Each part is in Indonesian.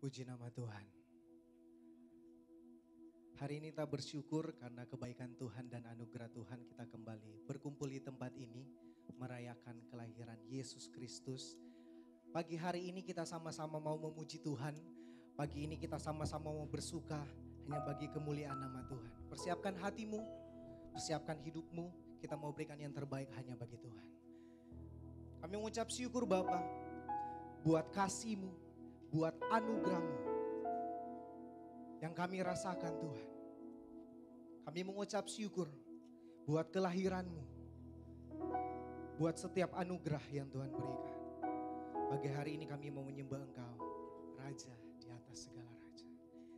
Puji nama Tuhan. Hari ini kita bersyukur karena kebaikan Tuhan dan anugerah Tuhan kita kembali berkumpul di tempat ini merayakan kelahiran Yesus Kristus. Pagi hari ini kita sama-sama mau memuji Tuhan. Pagi ini kita sama-sama mau bersuka hanya bagi kemuliaan nama Tuhan. Persiapkan hatimu, persiapkan hidupmu. Kita mau berikan yang terbaik hanya bagi Tuhan. Kami mengucap syukur Bapa buat kasih-Mu, buat anugerah-Mu yang kami rasakan Tuhan. Kami mengucap syukur buat kelahiran-Mu, buat setiap anugerah yang Tuhan berikan. Pagi hari ini kami mau menyembah Engkau, Raja di atas segala Raja.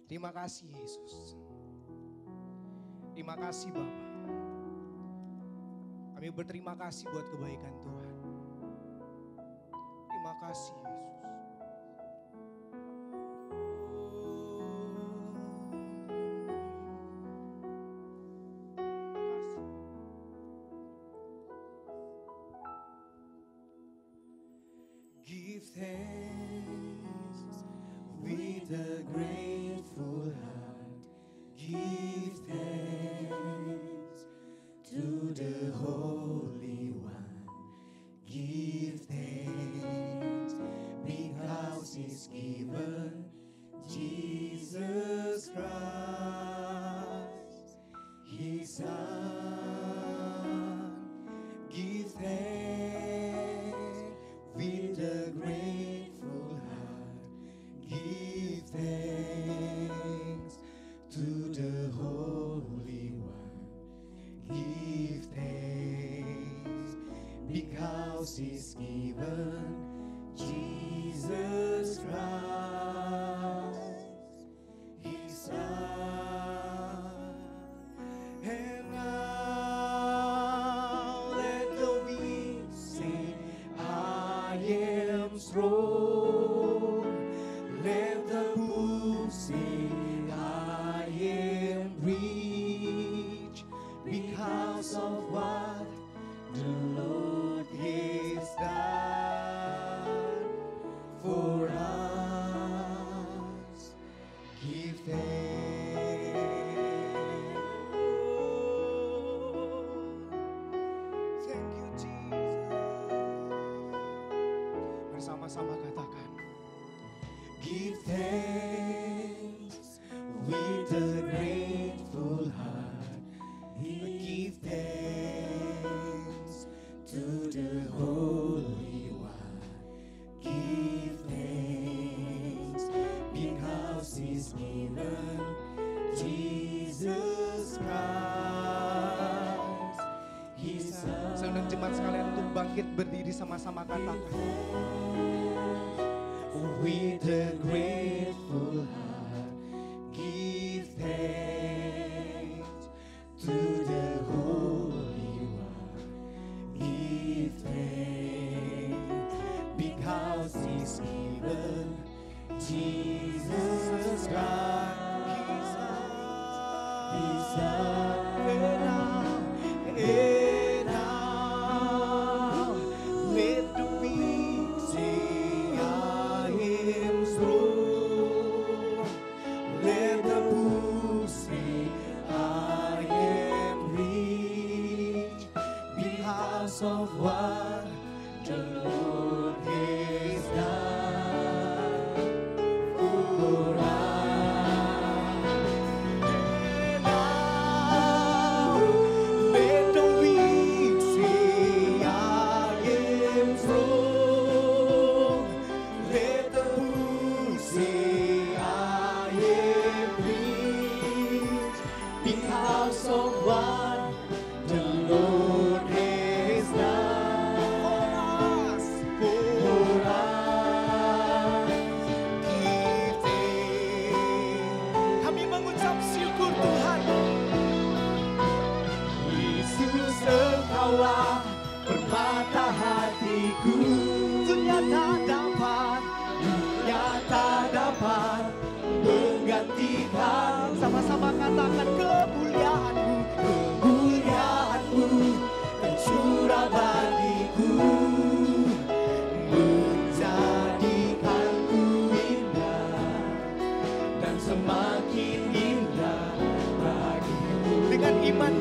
Terima kasih Yesus. Terima kasih Bapa. Kami berterima kasih buat kebaikan Tuhan. Terima kasih Yesus. Give thanks with a grateful heart. Give thanks to the Holy One. Give thanks because He's given Jesus Christ, His Son. Give thanks with a grateful heart. Give thanks to the Holy One. Give thanks because He's given Jesus Christ, His Son. And now let the weak say, I am strong. Let the poor say, I am rich because of what the Lord has done for us. Give thanks. Thank you Jesus. Bersama-sama katakan. Give thanks with a grateful heart. Give thanks to the Holy One. Give thanks because He's given Jesus Christ, His Son. Saya undang jemaat sekalian untuk bangkit berdiri sama-sama katakan. With a grateful heart, give thanks to the Holy One. Give thanks because He's given Jesus Christ, His Son. And now, let the weak say, I am strong. Let the poor say, I am rich because of what the Lord has done for us. And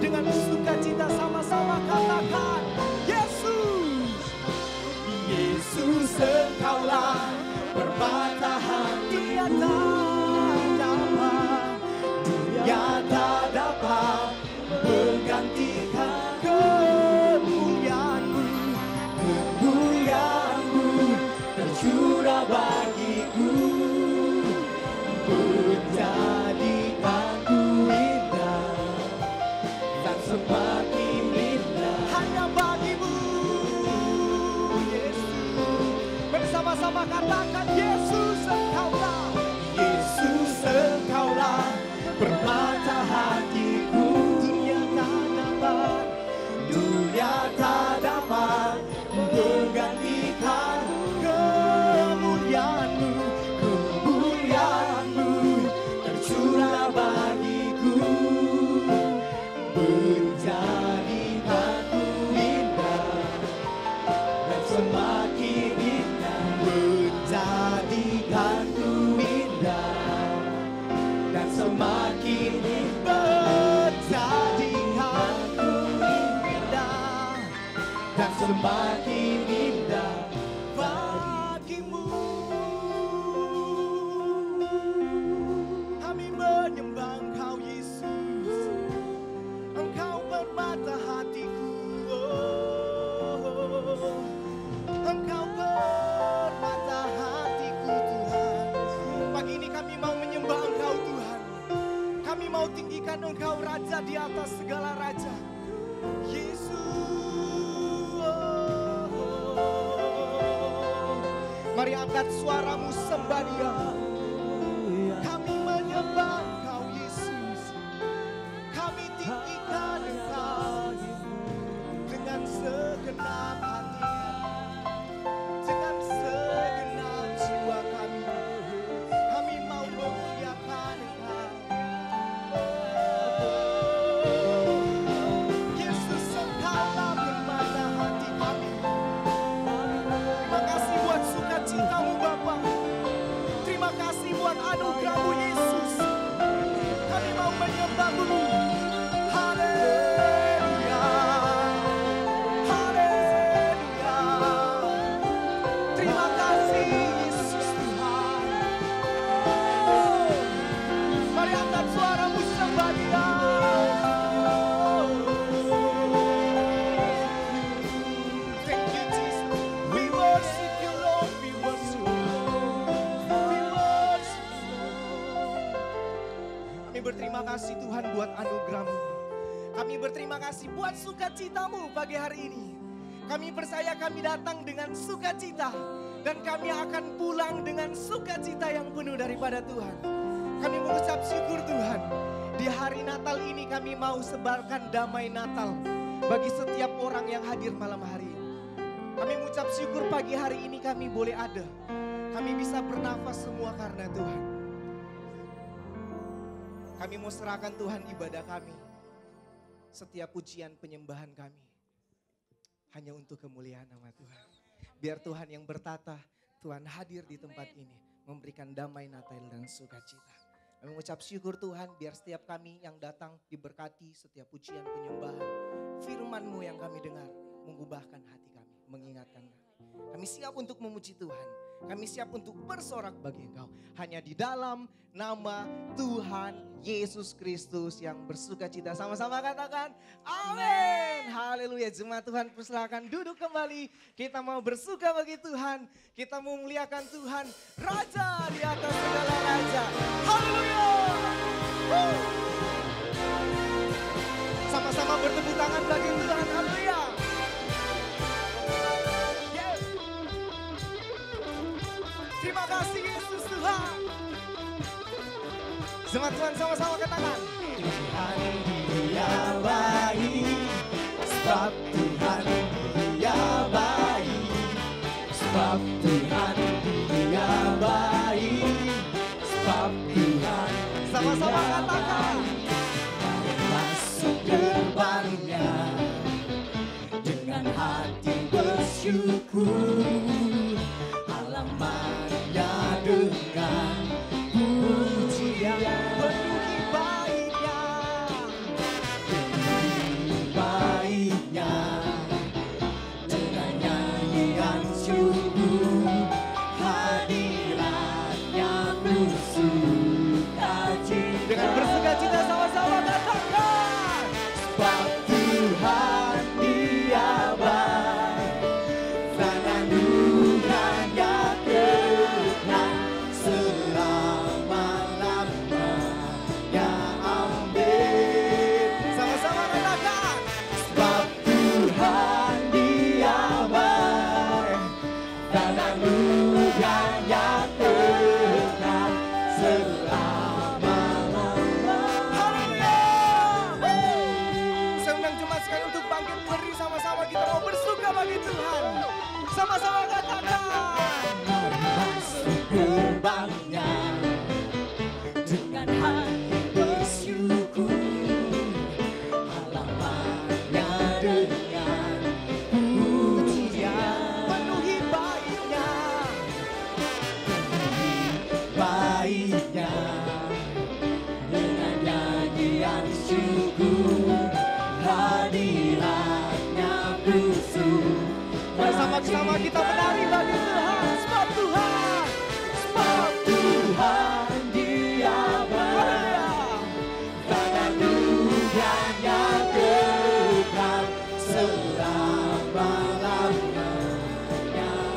dengan sukacita sama-sama katakan Yesus. Yesus Engkaulah permata hati, dunia tak dapat menggantikan kemuliaan-Mu. Kemuliaan-Mu tercurah bagiku, menjadikanku indah dan semakin indah hanya bagimu, Yesus. Bersama-sama katakan Yesus Engkaulah. Yesus Engkaulah permata hatiku, dunia tak dapat menggantikan kemuliaan-Mu. Kemuliaan-Mu tercurah bagiku, menjadikanku indah dan semakin indah, menjadikanku indah dan semakin indah, menjadikanku indah dan semakin indah bagimu. Kami menyembah Engkau Yesus, Engkau permata hatiku, oh, Engkau permata hatiku Tuhan. Pagi ini kami mau menyembah Engkau Tuhan. Kami mau tinggikan Engkau Raja di atas segala raja. Yesus, mari angkat suaramu sembah Dia. Kami menyembah Engkau Yesus, kami tinggikan Engkau dengan segenap hati kami, dengan segenap jiwa kami. Kami mau memuliakan Engkau. Yesus Engkaulah permata hati kami. Terima kasih buat sukacita-Mu Bapa. Terima kasih buat anugerah-Mu Yesus. Kami mau menyembah-Mu. Haleluya, haleluya. Terima kasih Yesus Tuhan. Mari angkat suaramu sembah Dia. Thank you Jesus. We worship you Lord. We worship you Lord. We worship you Lord. Kami berterima kasih Tuhan buat anugerah-Mu. Kami berterima kasih buat sukacita-Mu pagi hari ini. Kami percaya kami datang dengan sukacita dan kami akan pulang dengan sukacita yang penuh daripada Tuhan. Kami mengucap syukur Tuhan. Di hari Natal ini kami mau sebarkan damai Natal bagi setiap orang yang hadir malam hari ini. Kami mengucap syukur pagi hari ini kami boleh ada. Kami bisa bernafas semua karena Tuhan. Kami mau serahkan Tuhan ibadah kami. Setiap pujian penyembahan kami hanya untuk kemuliaan nama Tuhan. Biar Tuhan yang bertata, Tuhan hadir di tempat ini, memberikan damai Natal dan sukacita. Kami mengucap syukur Tuhan, biar setiap kami yang datang diberkati setiap pujian penyembahan. Firman-Mu yang kami dengar, mengubahkan hati kami, mengingatkan kami. Kami siap untuk memuji Tuhan. Kami siap untuk bersorak bagi Engkau. Hanya di dalam nama Tuhan Yesus Kristus yang bersukacita. Sama-sama katakan amin. Haleluya. Jemaat Tuhan persilakan duduk kembali. Kita mau bersuka bagi Tuhan. Kita mau memuliakan Tuhan. Raja di atas segala raja. Haleluya. Sama-sama bertepuk tangan bagi Tuhan. Haleluya. Terima kasih Yesus Tuhan. Jemaat Tuhan sama-sama katakan. Tuhan Dia baik, sebab Tuhan Dia baik, sebab Tuhan Dia baik, sebab Tuhan. Sama-sama katakan. Masuk gerbang-Nya dengan hati bersyukur. Dengan pujian penuhi baiknya, penuhi Haleluya. Saya undang jemaat sekalian untuk bangkit berdiri sama-sama, kita mau bersuka bagi Tuhan. Sama-sama katakan. Masuk gerbangnya dengan hati bersyukur, halamannya dengan pujian, Penuhi baiknya, baiknya dengan nyanyian syukur, hadiratnya khusus. bersama-sama kita menari bagi Tuhan. Sebab Tuhan, Dia baik, dan anugerahnya kekal selama-lamanya.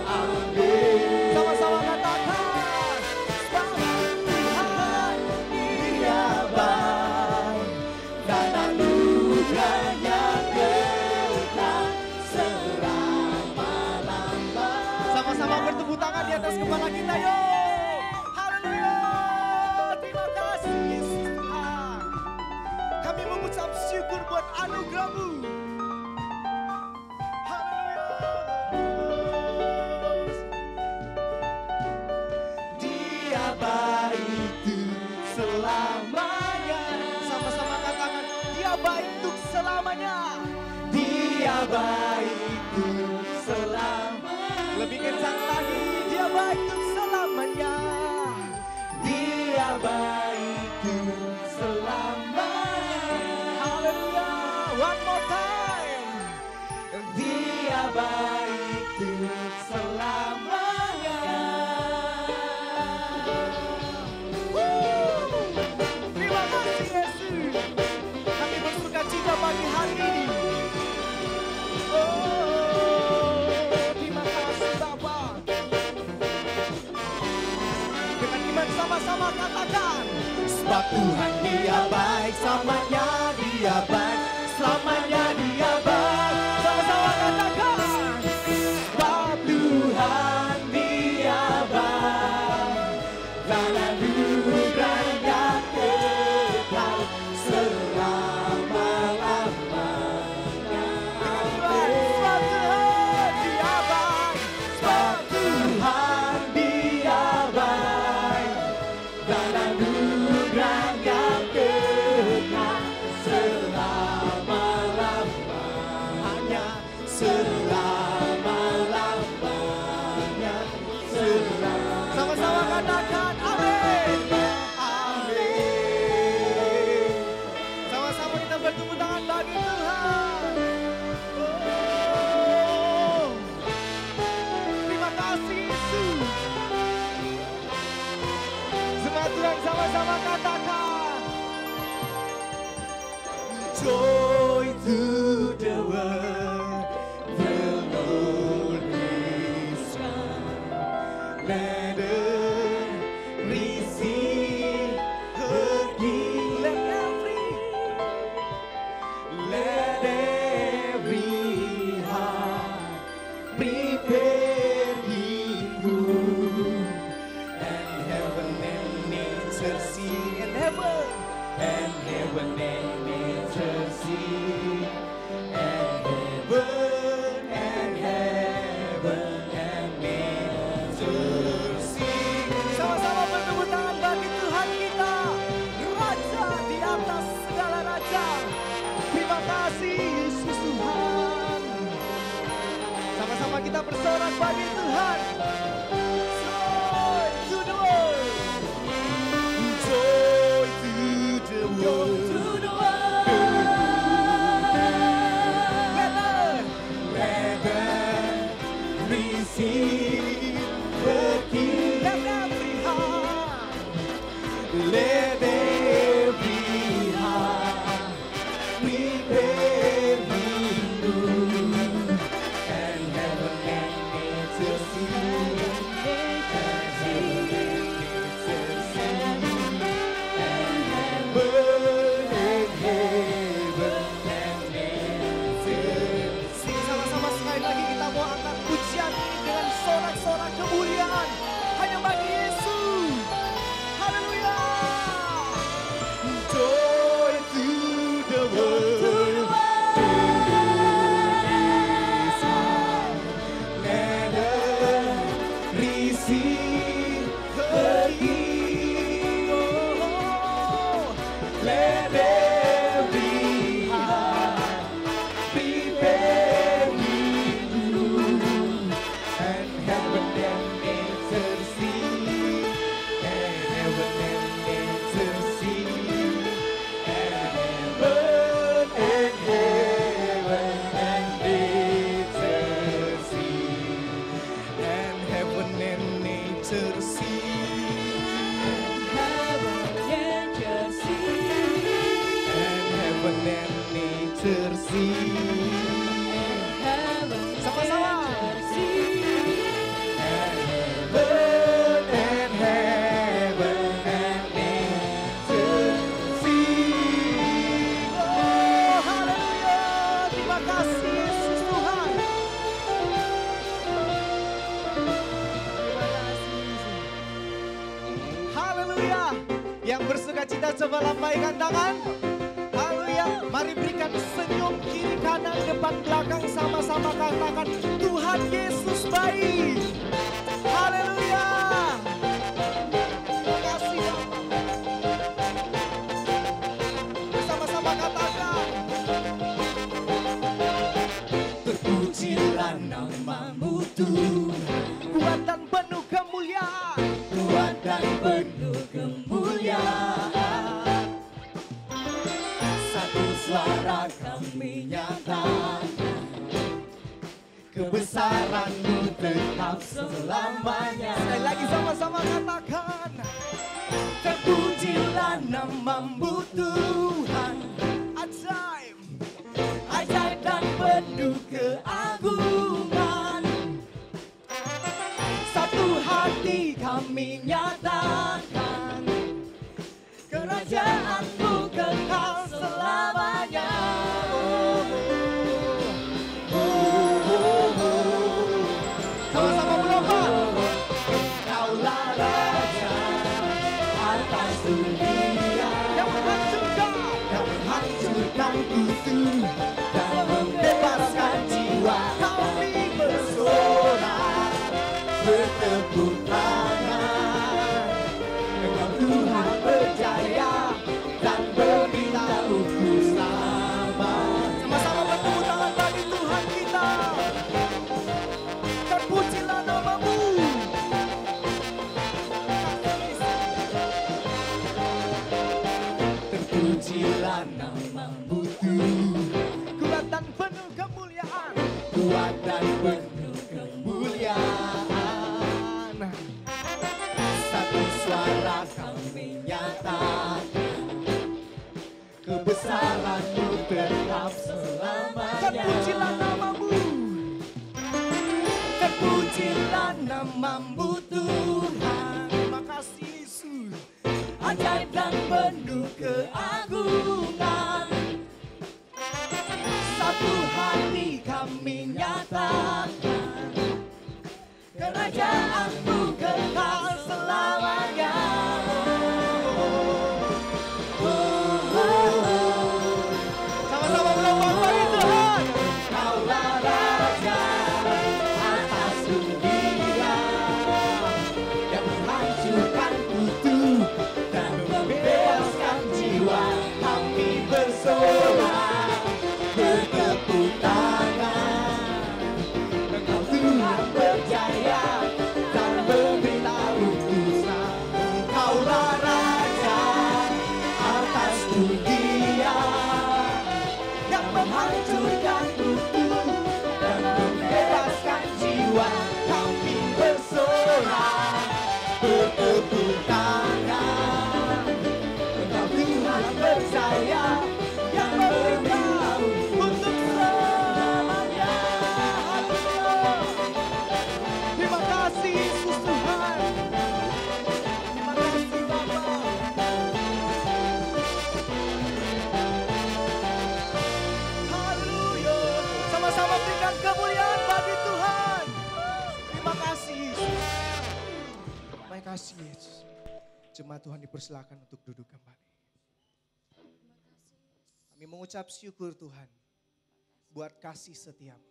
Amin. sama-sama katakan. Sebab Tuhan, Dia baik, dan anugerahnya kekal selama-lamanya. sama-sama bertepuk tangan di atas kepala kita, yuk. Haleluya. Terima kasih Yesus Tuhan. Kami mengucap syukur buat anugerah-Mu. Haleluya. Dia baik untuk selamanya. Sama-sama katakan, Dia baik untuk selamanya. Dia baik untuk selamanya. Lebih kencang lagi, Dia baik untuk selamanya. Dia baik untuk selamanya. Haleluya. One more time. Dia baik untuk selamanya. Terima kasih Yesus. Kami bersuka cita pagi hari ini. Oh, terima kasih Bapa. Dengan iman sama-sama katakan. Sebab Tuhan Dia baik, selamanya Dia baik, selamanya Dia baik. Sama-sama katakan. Sebab Tuhan Dia baik, dan anugerahnya kekal selama-lamanya. Sebab Tuhan Dia baik. Sebab Tuhan Dia baik, dan anugerahnya kekal selama-lamanya. Selama-lamanya. Sama-sama katakan amin. Amin. Sama-sama kita bertepuk tangan bagi Tuhan. Oh, terima kasih Yesus. Jemaat Tuhan sama-sama katakan. Joy to the world, the Lord is come. Let earth receive her King. Let every heart prepare Him room, and heaven and nature sing, and heaven and nature sing, and heaven and nature sing. Sama-sama bertepuk tangan bagi Tuhan kita, Raja di atas segala raja. Terima kasih Yesus Tuhan. Sama-sama kita bersorak bagi Tuhan. Joy to the world. Joy to the world. Let earth receive the King. Let every heart. Let every heart prepare Him room, and heaven and nature sing, and heaven and nature sing, and heaven and nature sing. Sama-sama sekali lagi kita mau angkat pujian ini dengan sorak-sorak kemuliaan hanya bagi Yesus. Haleluya. bersuka cita coba lambaikan tangan. Haleluya. Mari berikan senyum kiri kanan depan belakang, sama-sama katakan Tuhan Yesus baik. Haleluya. Terima kasih Bapak. Bersama-sama katakan. Terpujilah namamu Tuhan, Kuat dan penuh kemuliaan. kuat dan penuh kemuliaan. Satu suara kami nyatakan, kebesaran-Mu tetap selamanya. Sekali lagi sama-sama katakan. Terpujilah namamu Tuhan, Ajaib. ajaib dan penuh keagungan. Satu hati kami nyatakan, kerajaan-Mu kekal selamanya. Sama-sama melompat. Kaulah Raja atas dunia, Yang menghancurkan. yang menghancurkan kutu dan membebaskan jiwa. Kami Bersorak, bertepuk tangan, Engkau Tuhan berjaya dan beritahu ku selamat. sama-sama bertepuk tangan bagi Tuhan kita. Terpujilah namamu. Terpujilah namamu Tuhan, Kuat dan penuh kemuliaan. kuat dan penuh kemuliaan. Satu suara kami nyatakan, kebesaran-Mu tetap selamanya. Terpujilah namamu. Terpujilah namamu Tuhan, Terima kasih Yesus. ajaib dan penuh keagungan. Satu hati kami nyatakan, kerajaan-Mu kekal selamanya. Sama-sama melompat bagi Tuhan. Kaulah Raja atas dunia, yang menghancurkan kutu dan membebaskan jiwa. Kami bersorak, bertepuk tangan, Engkau Tuhan berjaya dan memberitahu ku selamat. Kaulah Raja atas dunia, yang menghancurkan kutu dan membebaskan jiwa. Kami bersorak, bertepuk tangan, Engkau Tuhan berjaya yang memberitahu untuk selamanya. Terima kasih Yesus Tuhan. Terima kasih Bapa. Haleluya. Sama-sama berikan kemuliaan bagi Tuhan. Terima kasih Yesus. Terima kasih Yesus. Jemaat Tuhan dipersilakan untuk duduk kembali. Kami mengucap syukur Tuhan buat kasih setiamu,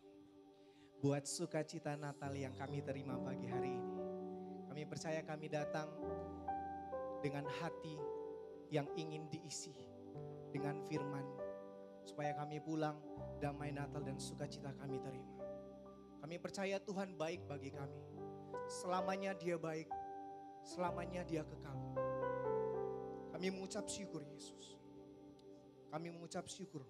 buat sukacita Natal yang kami terima pagi hari ini. Kami percaya kami datang dengan hati yang ingin diisi dengan firman, supaya kami pulang damai Natal dan sukacita kami terima. Kami percaya Tuhan baik bagi kami. Selamanya Dia baik, selamanya Dia kekal. Kami mengucap syukur Yesus. Kami mengucap syukur.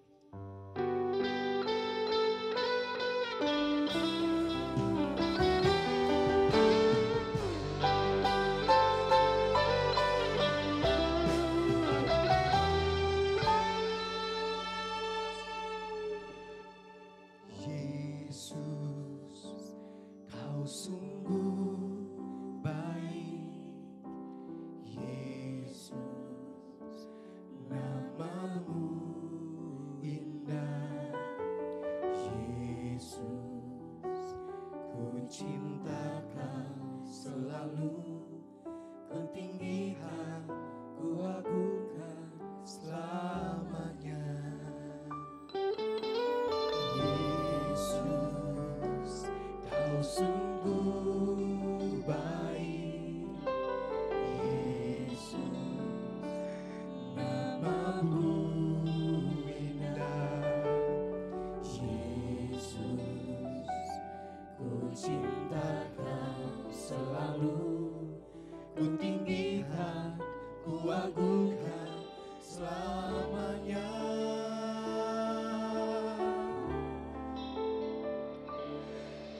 Yesus, Kau sungguh baik. Yesus, namamu indah. Yesus, agungkan selamanya.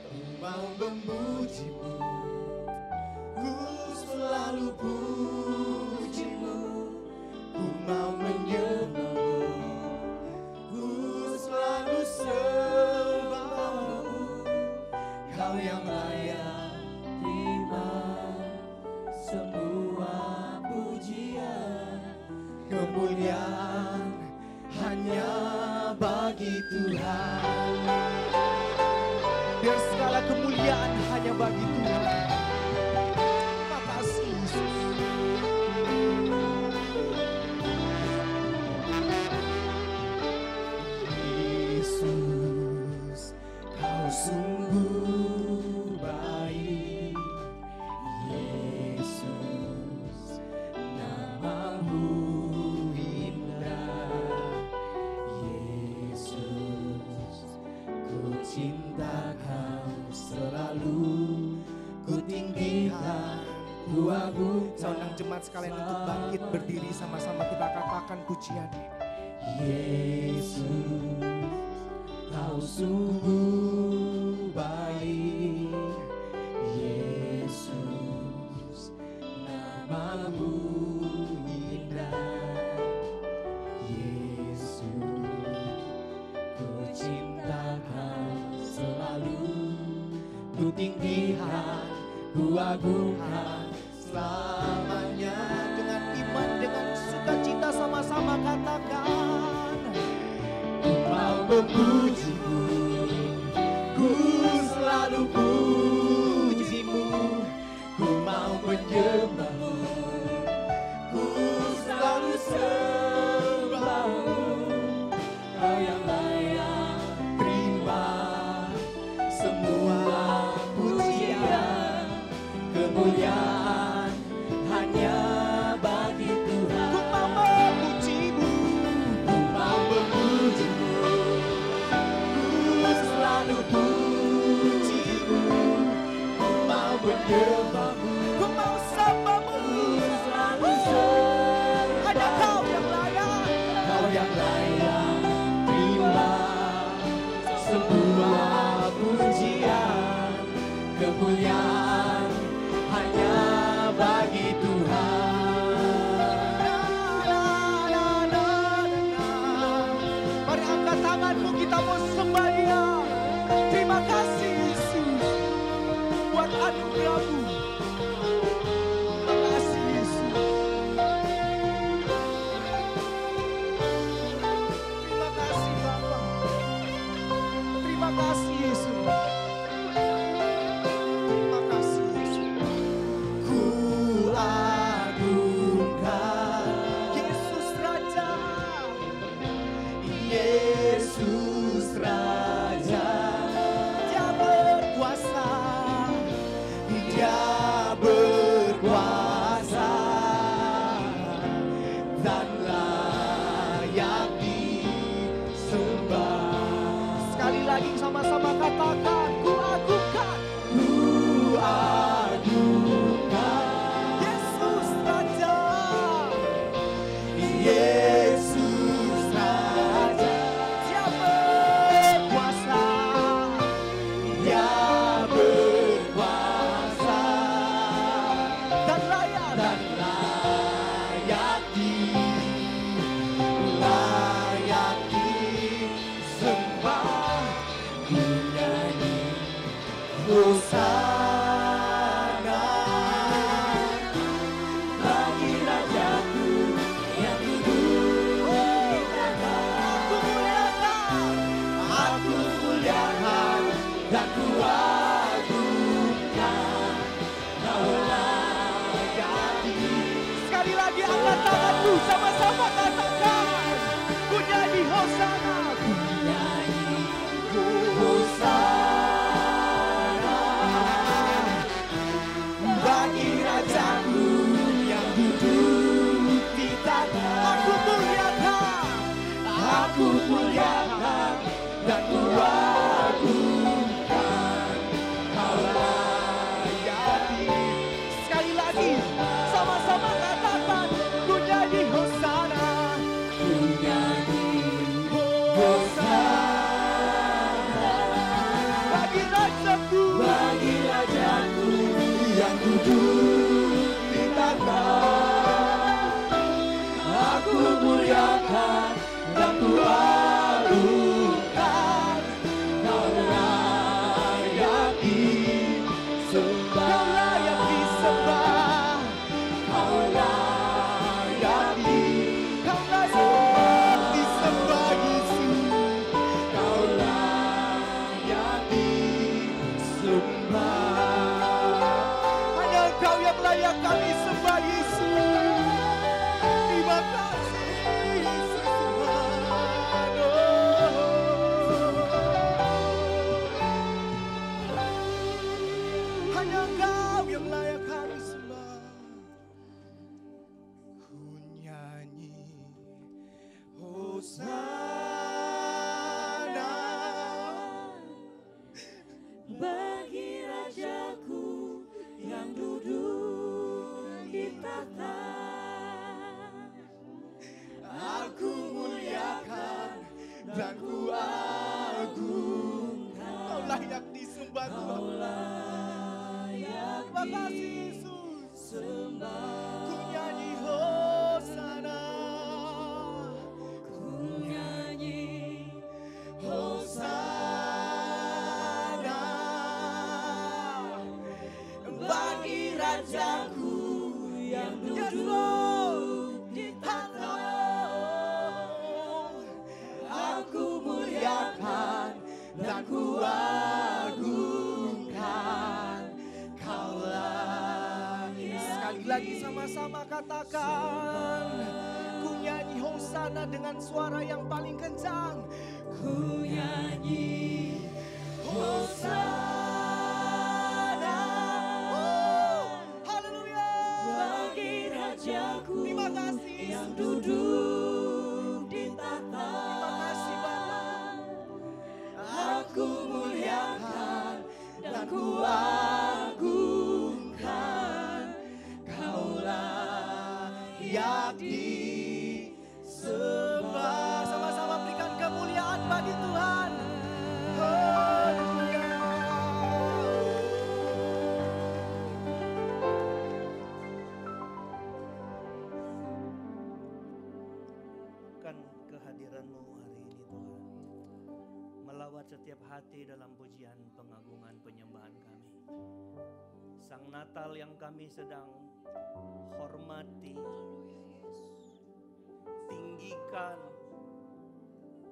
Ku mau memujimu, ku selalu pujimu, ku mau menyembahmu, ku selalu sembahmu. Kau yang layak terima semua pujian, kemuliaan hanya bagi Tuhan. Biar segala kemuliaan hanya bagi Tuhan. Terima kasih Yesus. Yesus, kau sungguh baik. Yesus, namamu indah. Yesus, ku cinta kau selalu, ku tinggikan, ku agungkan. Seorang jemaat sekalian untuk bangkit berdiri sama-sama kita katakan pujian. Yesus, kau sungguh baik. Yesus, namamu indah. Yesus, ku cinta kau selalu, ku tinggikan, ku agungkan selamanya. Dengan iman, dengan sukacita sama-sama katakan. Ku mau memujimu, ku selalu pujimu, ku mau menyembahmu, ku selalu sembahmu. Kau yang layak terima semua pujian, kemuliaan hanya bagi Tuhan. Ku mau memujimu, Ku mau memujimu, ku selalu pujimu, ku mau menyembahmu, ku mau sembahmu. ku selalu sembahmu. Hanya Kau yang layak. Kau yang layak terima semua pujian, kemuliaan hanya bagi Tuhan. Mari angkat tanganmu, kita mau sembah Dia. Terima kasih Yesus buat anugerah-Mu. Terima kasih Yesus. Terima kasih Bapa. Terima kasih Yesus. Terima kasih Yesus. Ku agungkan Yesus Raja. Yesus Raja, Dia berkuasa. Dia berkuasa dan layak disembah. Sekali lagi sama-sama katakan, ku agungkan Ku agungkan Yesus Raja. Yesus Raja, Dia berkuasa. Dia berkuasa Dan layak. dan layak disembah. Ku nyanyi Hosana bagi Rajaku yang duduk di tahta. Aku muliakan dan ku agungkan, Kau layak. Sekali lagi angkat tanganmu, sama-sama katakan, ku nyanyi Hosana. Nyanyi Hosana bagi Rajaku yang duduk di tahta. Aku muliakan. Aku muliakan dan ku agungkan, Kau layak. Sekali lagi, sama-sama katakan, ku nyanyi Rajaku yang duduk di tahta. Aku muliakan dan ku agungkan Kaulah. Sekali lagi sama-sama katakan, ku nyanyi hosana dengan suara yang paling kencang. Ku nyanyi hosana. Haleluya. Bagi Rajaku Terima kasih yang duduk di tahta. Terima kasih Bapa. Aku muliakan dan ku agungkan Kaulah yang disembah. Sama-sama berikan kemuliaan bagi Tuhan. Haleluya. Kan kehadiran-Mu hari ini Tuhan, melawat setiap hati dalam pujian, pengagungan, penyembahan kami. Sang Natal yang kami sedang hormati, tinggikan.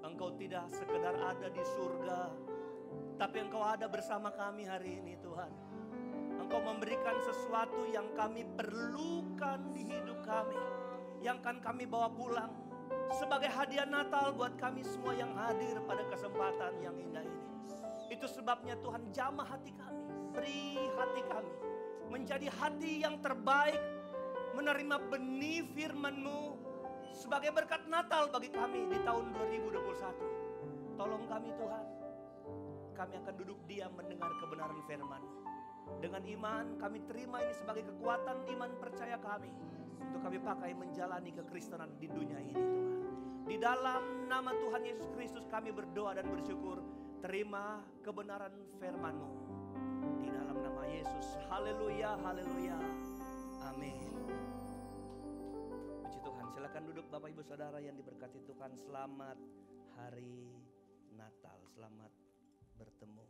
Engkau tidak sekedar ada di surga, tapi Engkau ada bersama kami hari ini Tuhan. Engkau memberikan sesuatu yang kami perlukan di hidup kami, yang akan kami bawa pulang sebagai hadiah Natal buat kami semua yang hadir pada kesempatan yang indah ini. Itu sebabnya Tuhan jamah hati kami, beri hati kami menjadi hati yang terbaik, menerima benih firman-Mu sebagai berkat Natal bagi kami di tahun 2021. Tolong kami Tuhan, kami akan duduk diam mendengar kebenaran firman-Mu. Dengan iman kami terima ini sebagai kekuatan iman percaya kami, untuk kami pakai menjalani kekristenan di dunia ini Tuhan. Di dalam nama Tuhan Yesus Kristus kami berdoa dan bersyukur. Terima kebenaran firman-Mu di dalam nama Yesus. Haleluya, haleluya. Amin. Puji Tuhan. Silakan duduk Bapak Ibu Saudara yang diberkati Tuhan. Selamat hari Natal. Selamat bertemu.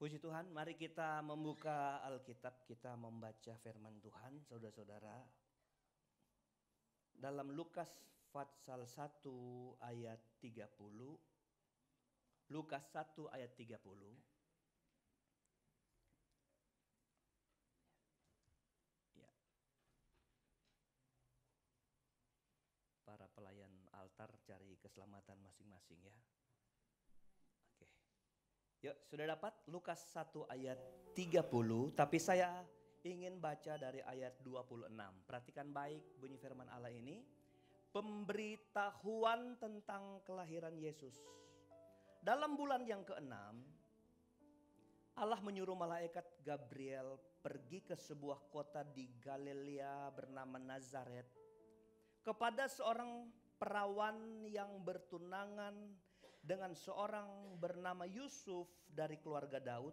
Puji Tuhan, mari kita membuka Alkitab, kita membaca firman Tuhan, saudara-saudara. Dalam Lukas pasal 1 ayat 30. Lukas 1 ayat 30. Ya. Para pelayan altar cari keselamatan masing-masing ya. Yuk, sudah dapat Lukas 1 ayat 30, tapi saya ingin baca dari ayat 26. Perhatikan baik bunyi firman Allah ini. Pemberitahuan tentang kelahiran Yesus. Dalam bulan yang ke-6, Allah menyuruh malaikat Gabriel pergi ke sebuah kota di Galilea bernama Nazaret, kepada seorang perawan yang bertunangan dengan seorang bernama Yusuf dari keluarga Daud.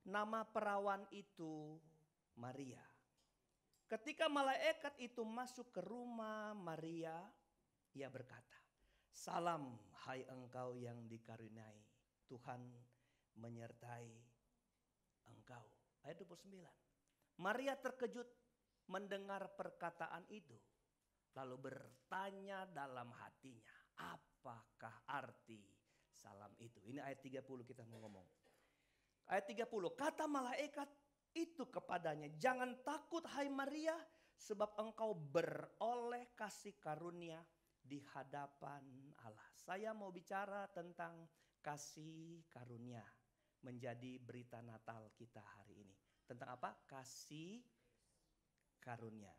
Nama perawan itu Maria. Ketika malaikat itu masuk ke rumah Maria, ia berkata, "Salam hai engkau yang dikaruniai, Tuhan menyertai engkau." Ayat 29. Maria terkejut mendengar perkataan itu, lalu bertanya dalam hatinya, apakah arti salam itu? Ini ayat 30 kita mau ngomong. Ayat 30, kata malaikat itu kepadanya, "Jangan takut hai Maria, sebab engkau beroleh kasih karunia di hadapan Allah." Saya mau bicara tentang kasih karunia, menjadi berita Natal kita hari ini. Tentang apa? Kasih karunia.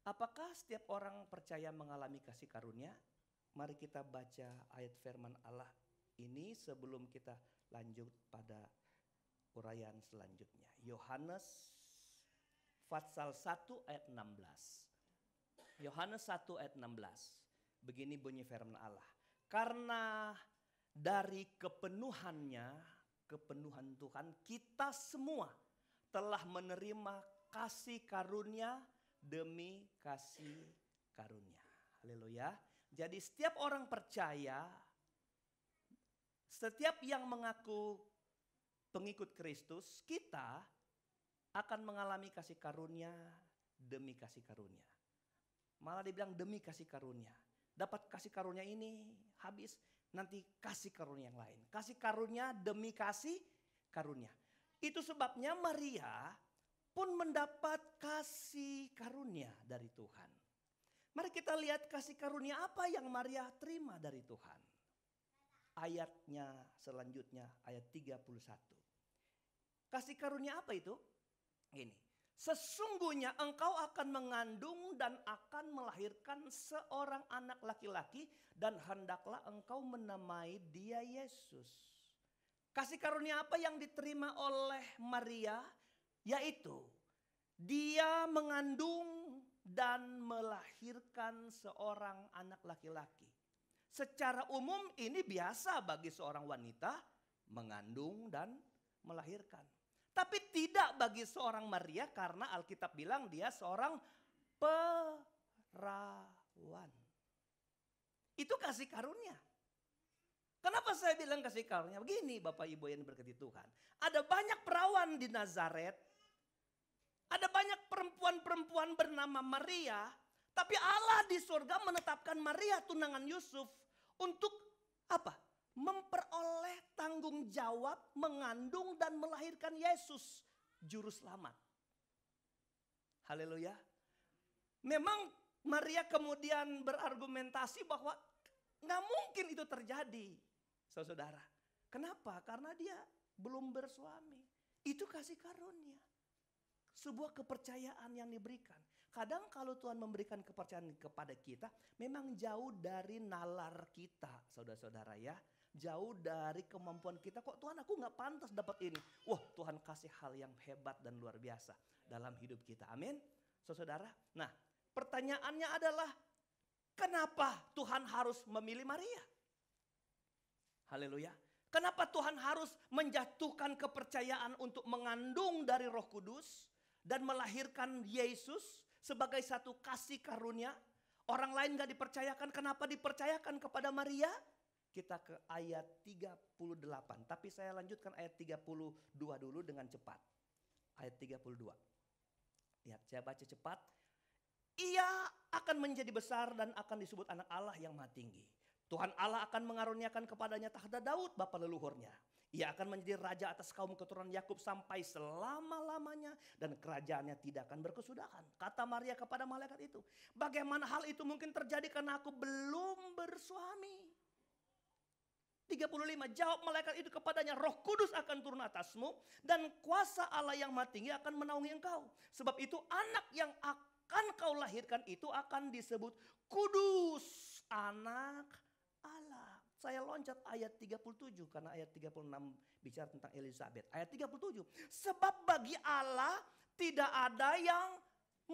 Apakah setiap orang percaya mengalami kasih karunia? Mari kita baca ayat firman Allah ini sebelum kita lanjut pada uraian selanjutnya. Yohanes pasal 1 ayat 16. Yohanes 1 ayat 16. Begini bunyi firman Allah. Karena dari kepenuhannya, kepenuhan Tuhan, kita semua telah menerima kasih karunia demi kasih karunia. Haleluya. Jadi setiap orang percaya, setiap yang mengaku pengikut Kristus, kita akan mengalami kasih karunia demi kasih karunia. Malah dibilang demi kasih karunia. Dapat kasih karunia ini habis, nanti kasih karunia yang lain. Kasih karunia demi kasih karunia. Itu sebabnya Maria pun mendapat kasih karunia dari Tuhan. Mari kita lihat kasih karunia apa yang Maria terima dari Tuhan. Ayatnya selanjutnya, ayat 31. Kasih karunia apa itu? Ini. Sesungguhnya engkau akan mengandung dan akan melahirkan seorang anak laki-laki dan hendaklah engkau menamai dia Yesus. Kasih karunia apa yang diterima oleh Maria? Yaitu dia mengandung dan melahirkan seorang anak laki-laki. Secara umum ini biasa bagi seorang wanita mengandung dan melahirkan. Tapi tidak bagi seorang Maria karena Alkitab bilang dia seorang perawan. Itu kasih karunia. Kenapa saya bilang kasih karunia? Begini Bapak Ibu yang berkati Tuhan. Ada banyak perawan di Nazaret. Ada banyak perempuan-perempuan bernama Maria. Tapi Allah di surga menetapkan Maria tunangan Yusuf untuk apa? Memperoleh tanggung jawab mengandung dan melahirkan Yesus, juru selamat. Haleluya. Memang Maria kemudian berargumentasi bahwa nggak mungkin itu terjadi, saudara. Kenapa? Karena dia belum bersuami. Itu kasih karunia. Sebuah kepercayaan yang diberikan. Kadang kalau Tuhan memberikan kepercayaan kepada kita, memang jauh dari nalar kita, saudara-saudara ya. Jauh dari kemampuan kita. Kok Tuhan aku gak pantas dapat ini. Wah Tuhan kasih hal yang hebat dan luar biasa dalam hidup kita. Amin. Saudara. Nah pertanyaannya adalah kenapa Tuhan harus memilih Maria? Haleluya. Kenapa Tuhan harus menjatuhkan kepercayaan untuk mengandung dari Roh Kudus dan melahirkan Yesus sebagai satu kasih karunia? Orang lain gak dipercayakan. Kenapa dipercayakan kepada Maria? Kita ke ayat 38. Tapi saya lanjutkan ayat 32 dulu dengan cepat. Ayat 32. Lihat saya baca cepat. Ia akan menjadi besar dan akan disebut anak Allah yang Maha Tinggi. Tuhan Allah akan mengaruniakan kepadanya tahta Daud bapa leluhurnya. Ia akan menjadi raja atas kaum keturunan Yakub sampai selama-lamanya. Dan kerajaannya tidak akan berkesudahan. Kata Maria kepada malaikat itu. Bagaimana hal itu mungkin terjadi karena aku belum bersuami. 35, jawab malaikat itu kepadanya, Roh Kudus akan turun atasmu dan kuasa Allah yang Maha Tinggi akan menaungi engkau. Sebab itu anak yang akan kau lahirkan itu akan disebut kudus, anak Allah. Saya loncat ayat 37 karena ayat 36 bicara tentang Elizabeth. Ayat 37, sebab bagi Allah tidak ada yang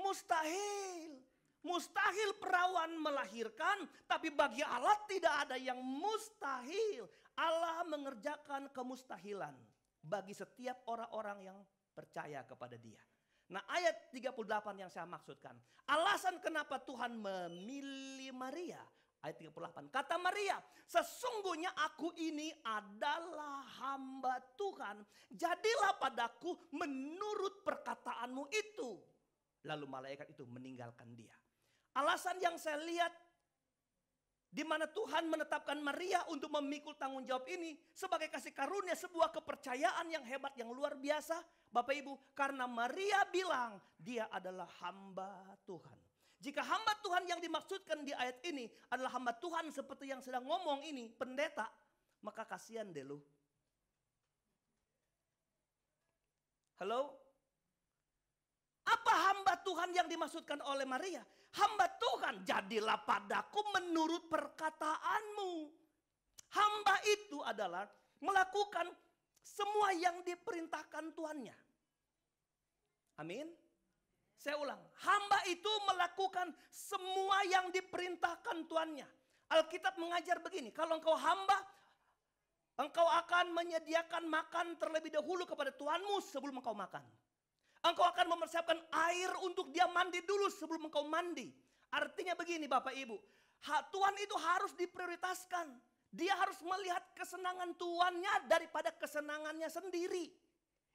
mustahil. Mustahil perawan melahirkan, tapi bagi Allah tidak ada yang mustahil. Allah mengerjakan kemustahilan bagi setiap orang-orang yang percaya kepada Dia. Nah, ayat 38 yang saya maksudkan. Alasan kenapa Tuhan memilih Maria. Ayat 38. Kata Maria, sesungguhnya aku ini adalah hamba Tuhan. Jadilah padaku menurut perkataanmu itu. Lalu malaikat itu meninggalkan dia. Alasan yang saya lihat di mana Tuhan menetapkan Maria untuk memikul tanggung jawab ini sebagai kasih karunia, sebuah kepercayaan yang hebat, yang luar biasa. Bapak Ibu, karena Maria bilang dia adalah hamba Tuhan. Jika hamba Tuhan yang dimaksudkan di ayat ini adalah hamba Tuhan seperti yang sedang ngomong ini, pendeta, maka kasihan deh lu. Halo? Apa hamba Tuhan yang dimaksudkan oleh Maria? Hamba Tuhan, jadilah padaku menurut perkataanmu. Hamba itu adalah melakukan semua yang diperintahkan Tuannya. Amin. Saya ulang, hamba itu melakukan semua yang diperintahkan Tuannya. Alkitab mengajar begini, kalau engkau hamba, engkau akan menyediakan makan terlebih dahulu kepada Tuanmu sebelum engkau makan. Engkau akan mempersiapkan air untuk dia mandi dulu sebelum engkau mandi. Artinya begini Bapak Ibu, Tuhan itu harus diprioritaskan. Dia harus melihat kesenangan tuannya daripada kesenangannya sendiri.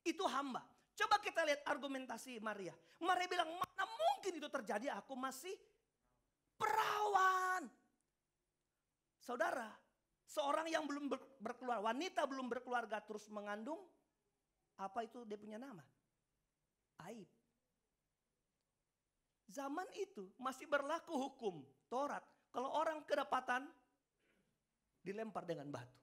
Itu hamba. Coba kita lihat argumentasi Maria. Maria bilang, mana mungkin itu terjadi, aku masih perawan. Saudara, seorang yang belum berkeluarga, wanita belum berkeluarga terus mengandung, apa itu dia punya nama? Aib. Zaman itu masih berlaku hukum Taurat. Kalau orang kedapatan, dilempar dengan batu.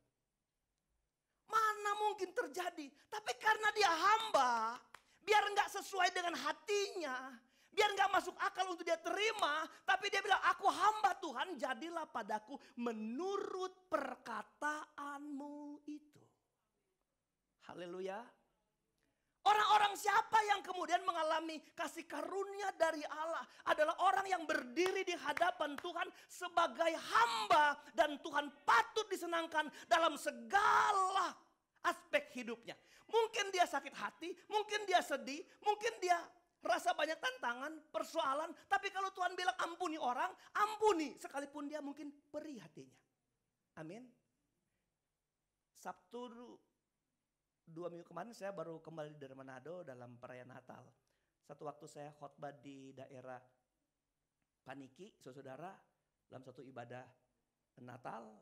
Mana mungkin terjadi. Tapi karena dia hamba, biar nggak sesuai dengan hatinya, biar nggak masuk akal untuk dia terima, tapi dia bilang, aku hamba Tuhan, jadilah padaku menurut perkataanmu itu. Haleluya. Orang-orang siapa yang kemudian mengalami kasih karunia dari Allah adalah orang yang berdiri di hadapan Tuhan sebagai hamba dan Tuhan patut disenangkan dalam segala aspek hidupnya. Mungkin dia sakit hati, mungkin dia sedih, mungkin dia rasa banyak tantangan, persoalan, tapi kalau Tuhan bilang ampuni orang, ampuni sekalipun dia mungkin perih hatinya. Amin. Sabtu 2 minggu kemarin saya baru kembali dari Manado dalam perayaan Natal. Satu waktu saya khotbah di daerah Paniki, saudara, dalam satu ibadah Natal.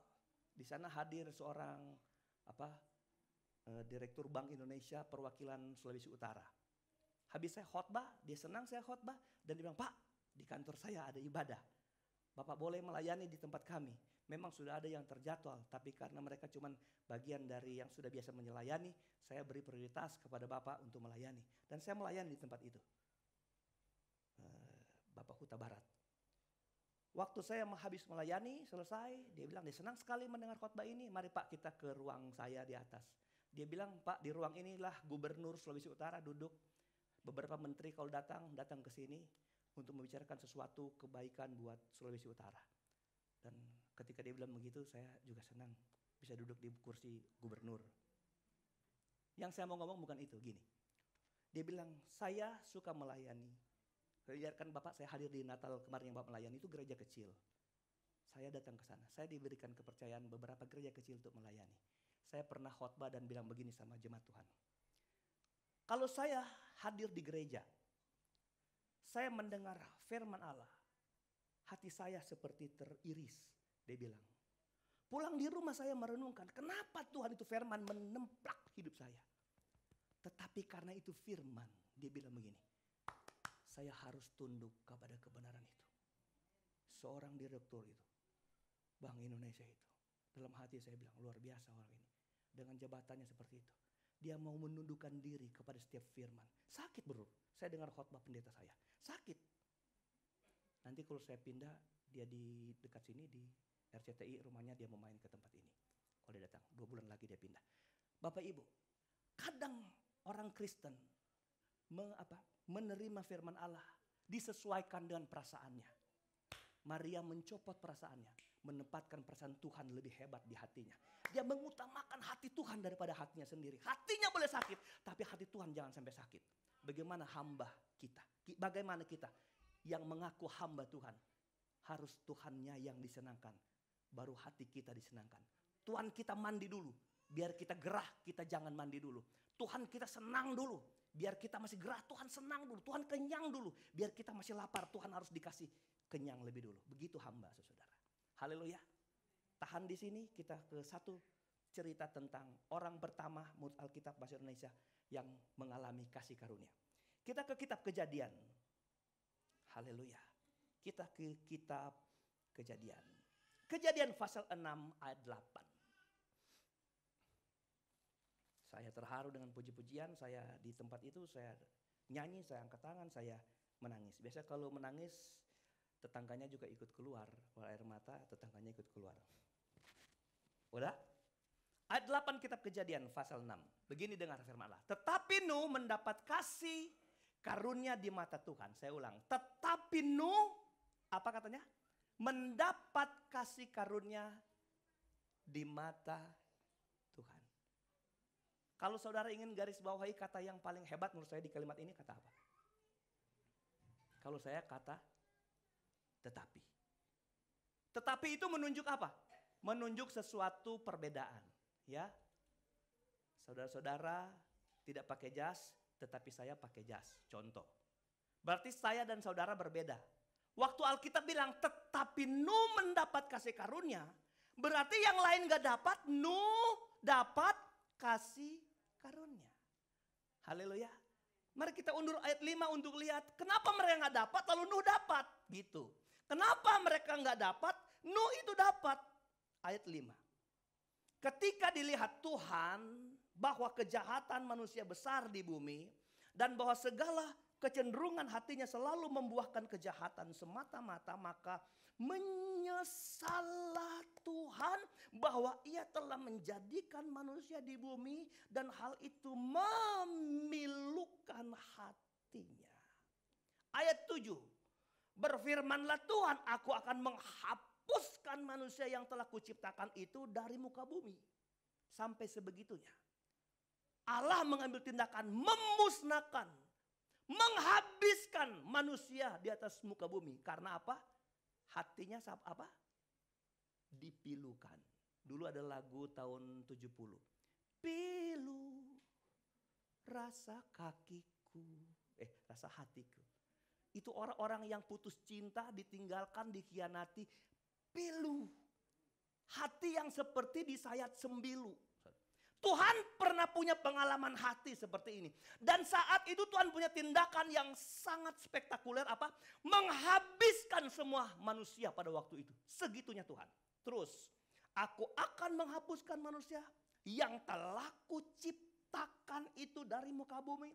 Di sana hadir seorang Direktur Bank Indonesia perwakilan Sulawesi Utara. Habis saya khotbah, dia senang saya khotbah dan dia bilang, Pak, di kantor saya ada ibadah. Bapak boleh melayani di tempat kami. Memang sudah ada yang terjadwal, tapi karena mereka cuma bagian dari yang sudah biasa melayani, saya beri prioritas kepada Bapak untuk melayani. Dan saya melayani di tempat itu. Bapak Huta Barat. Waktu saya habis melayani, selesai, dia bilang, dia senang sekali mendengar khotbah ini, mari Pak kita ke ruang saya di atas. Dia bilang, Pak di ruang inilah Gubernur Sulawesi Utara duduk, beberapa menteri kalau datang ke sini untuk membicarakan sesuatu kebaikan buat Sulawesi Utara. Dan ketika dia bilang begitu, saya juga senang bisa duduk di kursi gubernur. Yang saya mau ngomong bukan itu, gini. Dia bilang, saya suka melayani. Lihatkan Bapak, saya hadir di Natal kemarin yang Bapak melayani, itu gereja kecil. Saya datang ke sana, saya diberikan kepercayaan beberapa gereja kecil untuk melayani. Saya pernah khotbah dan bilang begini sama jemaat Tuhan. Kalau saya hadir di gereja, saya mendengar firman Allah, hati saya seperti teriris, dia bilang. Pulang di rumah saya merenungkan, kenapa Tuhan itu firman menemplak hidup saya. Tetapi karena itu firman, dia bilang begini, saya harus tunduk kepada kebenaran itu. Seorang direktur itu, Bank Indonesia itu, dalam hati saya bilang, luar biasa orang ini. Dengan jabatannya seperti itu. Dia mau menundukkan diri kepada setiap firman. Sakit bro, saya dengar khotbah pendeta saya, sakit. Nanti kalau saya pindah, dia di dekat sini di RCTI, rumahnya dia mau main ke tempat ini. Kalau dia datang, 2 bulan lagi dia pindah. Bapak Ibu, kadang orang Kristen menerima firman Allah disesuaikan dengan perasaannya. Maria mencopot perasaannya, menempatkan perasaan Tuhan lebih hebat di hatinya. Dia mengutamakan hati Tuhan daripada hatinya sendiri. Hatinya boleh sakit, tapi hati Tuhan jangan sampai sakit. Bagaimana hamba kita? Bagaimana kita yang mengaku hamba Tuhan? Harus Tuhannya yang disenangkan, baru hati kita disenangkan. Tuhan kita mandi dulu, biar kita gerah, kita jangan mandi dulu. Tuhan kita senang dulu, biar kita masih gerah, Tuhan senang dulu. Tuhan kenyang dulu, biar kita masih lapar, Tuhan harus dikasih kenyang lebih dulu. Begitu hamba, saudara. Haleluya. Tahan di sini, kita ke satu cerita tentang orang pertama menurut Alkitab bahasa Indonesia yang mengalami kasih karunia. Kita ke kitab Kejadian. Haleluya. Kita ke kitab Kejadian. Kejadian pasal 6 ayat 8. Saya terharu dengan puji-pujian, saya di tempat itu saya nyanyi, saya angkat tangan, saya menangis. Biasa kalau menangis tetangganya juga ikut keluar, kalau air mata tetangganya ikut keluar. Udah? Ayat 8 kitab Kejadian pasal 6. Begini dengar firman Allah. Tetapi Nuh mendapat kasih karunia di mata Tuhan. Saya ulang. Tetapi Nuh, apa katanya? Mendapat kasih karunia di mata Tuhan. Kalau saudara ingin garis bawahi kata yang paling hebat menurut saya di kalimat ini kata apa? Kalau saya kata tetapi. Tetapi itu menunjuk apa? Menunjuk sesuatu perbedaan, ya. Saudara-saudara tidak pakai jas, tetapi saya pakai jas. Contoh. Berarti saya dan saudara berbeda. Waktu Alkitab bilang tetapi Nuh mendapat kasih karunia, berarti yang lain gak dapat, Nuh dapat kasih karunia. Haleluya. Mari kita undur ayat 5 untuk lihat kenapa mereka gak dapat lalu Nuh dapat. Gitu. Kenapa mereka gak dapat, Nuh itu dapat. Ayat 5. Ketika dilihat Tuhan bahwa kejahatan manusia besar di bumi dan bahwa segala kecenderungan hatinya selalu membuahkan kejahatan semata-mata, maka menyesallah Tuhan bahwa ia telah menjadikan manusia di bumi dan hal itu memilukan hatinya. Ayat 7. Berfirmanlah Tuhan, aku akan menghapuskan manusia yang telah kuciptakan itu dari muka bumi. Sampai sebegitunya. Allah mengambil tindakan memusnahkan, menghabiskan manusia di atas muka bumi. Karena apa? Hatinya apa? Dipilukan. Dulu ada lagu tahun 70. Pilu rasa kakiku, rasa hatiku. Itu orang-orang yang putus cinta, ditinggalkan, dikhianati. Pilu. Hati yang seperti disayat sembilu. Tuhan pernah punya pengalaman hati seperti ini. Dan saat itu Tuhan punya tindakan yang sangat spektakuler apa? Menghabiskan semua manusia pada waktu itu. Segitunya Tuhan. Terus, aku akan menghapuskan manusia yang telah kuciptakan itu dari muka bumi.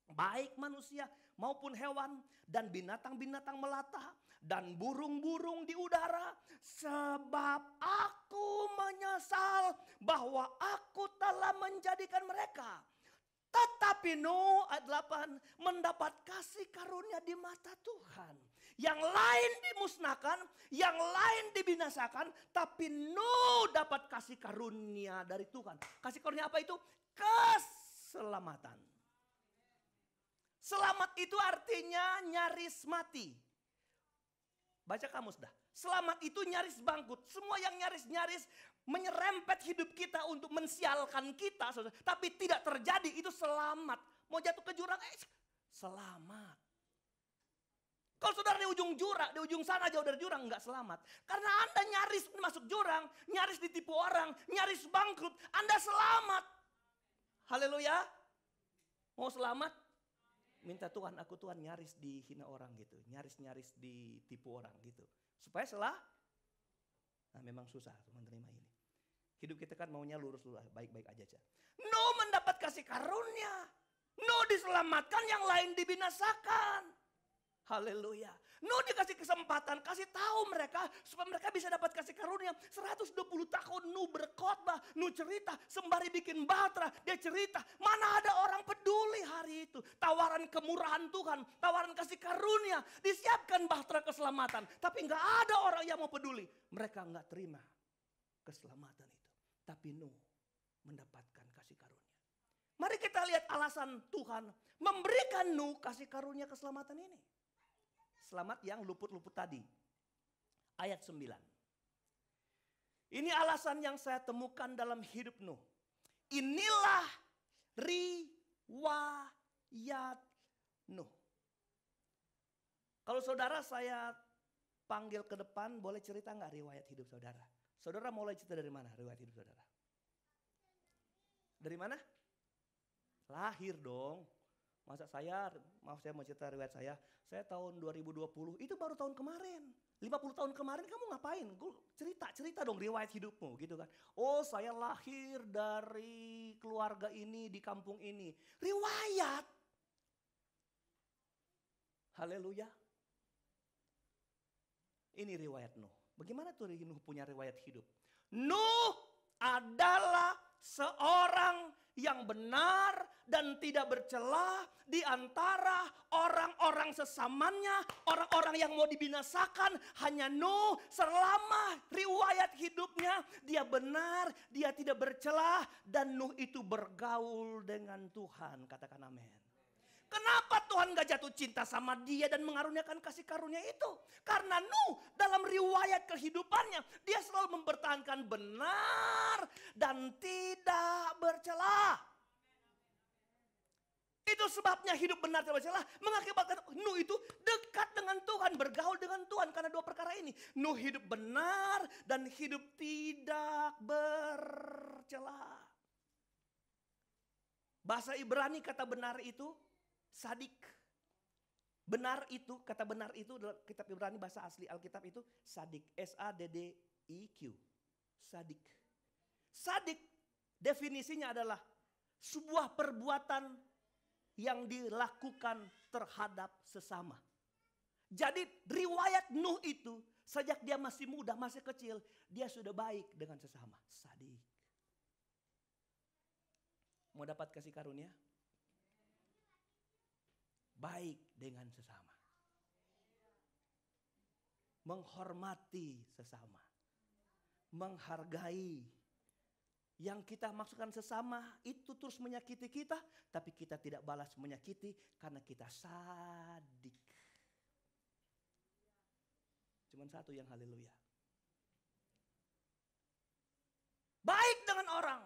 Baik manusia maupun hewan dan binatang-binatang melata dan burung-burung di udara. Sebab aku menyesal bahwa aku telah menjadikan mereka. Tetapi Nuh ayat 8 mendapat kasih karunia di mata Tuhan. Yang lain dimusnahkan, yang lain dibinasakan. Tapi Nuh dapat kasih karunia dari Tuhan. Kasih karunia apa itu? Keselamatan. Selamat itu artinya nyaris mati. Baca kamus dah. Selamat itu nyaris bangkrut. Semua yang nyaris-nyaris menyerempet hidup kita untuk mensialkan kita. Tapi tidak terjadi, itu selamat. Mau jatuh ke jurang, selamat. Kalau saudara di ujung jurang, di ujung sana jauh dari jurang, enggak selamat. Karena Anda nyaris masuk jurang, nyaris ditipu orang, nyaris bangkrut, Anda selamat. Haleluya. Mau selamat? Minta Tuhan, aku Tuhan nyaris dihina orang gitu. Nyaris-nyaris ditipu orang gitu. Supaya nah memang susah menerima ini. Hidup kita kan maunya lurus-lurus, baik-baik aja. Nuh mendapat kasih karunia. Nuh diselamatkan, yang lain dibinasakan. Haleluya. Nuh dikasih kesempatan, kasih tahu mereka supaya mereka bisa dapat kasih karunia. 120 tahun Nuh berkhotbah, Nuh cerita sembari bikin bahtera, dia cerita mana ada orang peduli hari itu. Tawaran kemurahan Tuhan, tawaran kasih karunia, disiapkan bahtera keselamatan, tapi nggak ada orang yang mau peduli. Mereka nggak terima keselamatan itu. Tapi Nuh mendapatkan kasih karunia. Mari kita lihat alasan Tuhan memberikan Nuh kasih karunia keselamatan ini. Selamat yang luput-luput tadi. Ayat 9. Ini alasan yang saya temukan dalam hidup Nuh. Inilah riwayat Nuh. Kalau saudara saya panggil ke depan, boleh cerita nggak riwayat hidup saudara? Saudara mulai cerita dari mana riwayat hidup saudara? Dari mana? Lahir dong. Masa saya mau cerita riwayat saya tahun 2020, itu baru tahun kemarin. 50 tahun kemarin kamu ngapain? Gue cerita dong riwayat hidupmu gitu kan. Oh saya lahir dari keluarga ini di kampung ini. Riwayat. Haleluya. Ini riwayat Nuh. Bagaimana tuh Nuh punya riwayat hidup? Nuh adalah seorang yang benar dan tidak bercela di antara orang-orang sesamanya, orang-orang yang mau dibinasakan. Hanya Nuh selama riwayat hidupnya dia benar, dia tidak bercela, dan Nuh itu bergaul dengan Tuhan. Katakan amin. Kenapa Tuhan gak jatuh cinta sama dia dan mengaruniakan kasih karunia itu? Karena Nuh dalam riwayat kehidupannya, dia selalu mempertahankan benar dan tidak bercela. Itu sebabnya hidup benar tidak bercela mengakibatkan Nuh itu dekat dengan Tuhan, bergaul dengan Tuhan. Karena dua perkara ini, Nuh hidup benar dan hidup tidak bercela. Bahasa Ibrani kata benar itu sadik. Benar itu, kata benar itu dalam kitab Ibrani bahasa asli Alkitab itu sadik. S-A-D-D-I-Q. Sadik. Sadik definisinya adalah sebuah perbuatan yang dilakukan terhadap sesama. Jadi riwayat Nuh itu sejak dia masih muda, masih kecil, dia sudah baik dengan sesama. Sadik. Mau dapat kasih karunia? Baik dengan sesama. Menghormati sesama. Menghargai. Yang kita maksudkan sesama itu terus menyakiti kita, tapi kita tidak balas menyakiti karena kita sadik. Cuman satu yang haleluya. Baik dengan orang.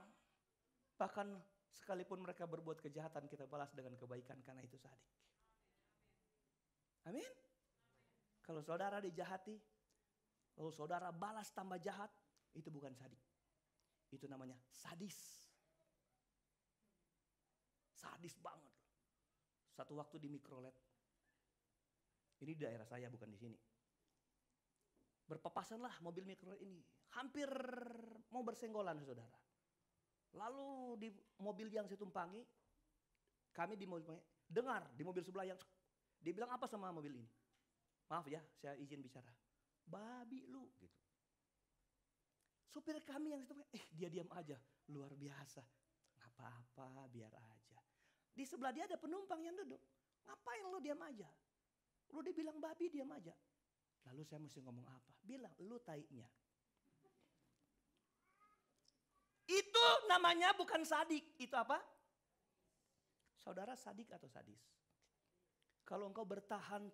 Bahkan sekalipun mereka berbuat kejahatan, kita balas dengan kebaikan karena itu sadik. Amin. Kalau saudara dijahati, lalu saudara balas tambah jahat, itu bukan sadik. Itu namanya sadis. Sadis banget. Satu waktu di Mikrolet. Ini di daerah saya, bukan di sini. Berpapasanlah mobil Mikrolet ini. Hampir mau bersenggolan, saudara. Lalu di mobil yang saya tumpangi, kami di mobil, dengar di mobil sebelah yang dia bilang apa sama mobil ini? Maaf ya, saya izin bicara. Babi lu gitu. Supir kami yang itu, dia diam aja, luar biasa. Nggak apa-apa, biar aja. Di sebelah dia ada penumpang yang duduk. Ngapain lu diam aja? Lu dibilang babi, diam aja. Lalu saya mesti ngomong apa? Bilang, lu tainya. Itu namanya bukan sadik, itu apa? Saudara sadik atau sadis? Kalau engkau bertahan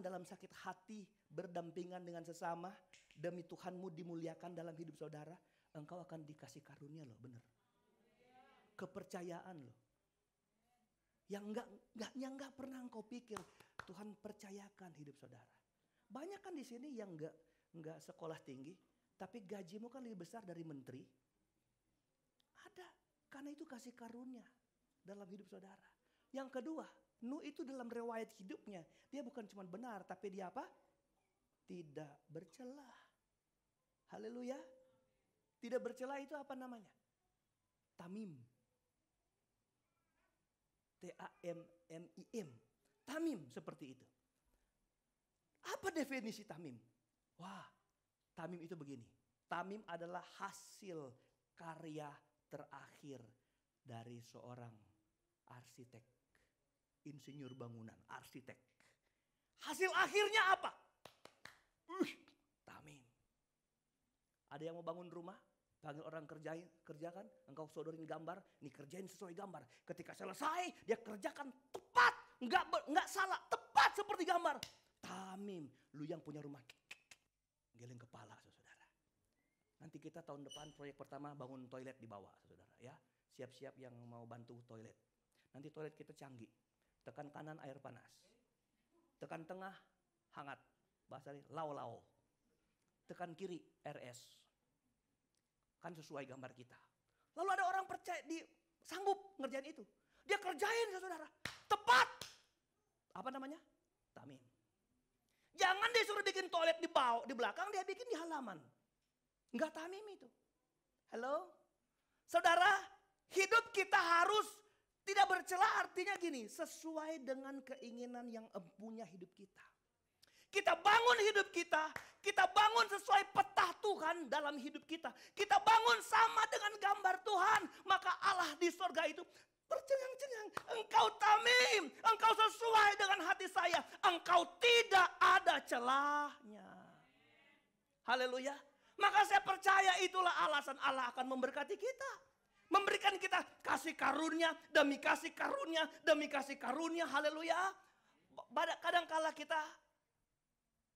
dalam sakit hati, berdampingan dengan sesama, demi Tuhanmu dimuliakan dalam hidup saudara, engkau akan dikasih karunia loh, benar. Kepercayaan loh. Yang enggak pernah engkau pikir, Tuhan percayakan hidup saudara. Banyak kan di sini yang enggak sekolah tinggi, tapi gajimu kan lebih besar dari menteri. Ada, karena itu kasih karunia dalam hidup saudara. Yang kedua, Nuh itu dalam riwayat hidupnya, dia bukan cuma benar, tapi dia apa? Tidak bercela. Haleluya. Tidak bercela itu apa namanya? Tamim. T-A-M-M-I-M. Tamim seperti itu. Apa definisi tamim? Wah, tamim itu begini. Tamim adalah hasil karya terakhir dari seorang arsitek. Insinyur bangunan, arsitek. Hasil akhirnya apa? Tamim. Ada yang mau bangun rumah, panggil orang kerjakan, engkau sodorin gambar, ini kerjain sesuai gambar. Ketika selesai, dia kerjakan tepat, enggak salah, tepat seperti gambar. Tamim, lu yang punya rumah, geleng kepala, saudara. Nanti kita tahun depan proyek pertama bangun toilet di bawah, saudara. Ya, siap-siap yang mau bantu toilet. Nanti toilet kita canggih. Tekan kanan air panas. Tekan tengah hangat. Bahasanya lau-lau. Tekan kiri RS. Kan sesuai gambar kita. Lalu ada orang percaya, sanggup ngerjain itu. Dia kerjain saudara. Tepat. Apa namanya? Tamim. Jangan disuruh bikin toilet di belakang, dia bikin di halaman. Enggak tamim itu. Halo? Saudara, hidup kita harus tidak bercela, artinya gini, sesuai dengan keinginan yang empunya hidup kita. Kita bangun hidup kita bangun sesuai peta Tuhan dalam hidup kita. Kita bangun sama dengan gambar Tuhan. Maka Allah di surga itu tercengang-cengang. Engkau tamim, engkau sesuai dengan hati saya. Engkau tidak ada celahnya. Haleluya. Maka saya percaya itulah alasan Allah akan memberkati kita. Memberikan kita kasih karunia demi kasih karunia demi kasih karunia. Haleluya. Kadangkala kita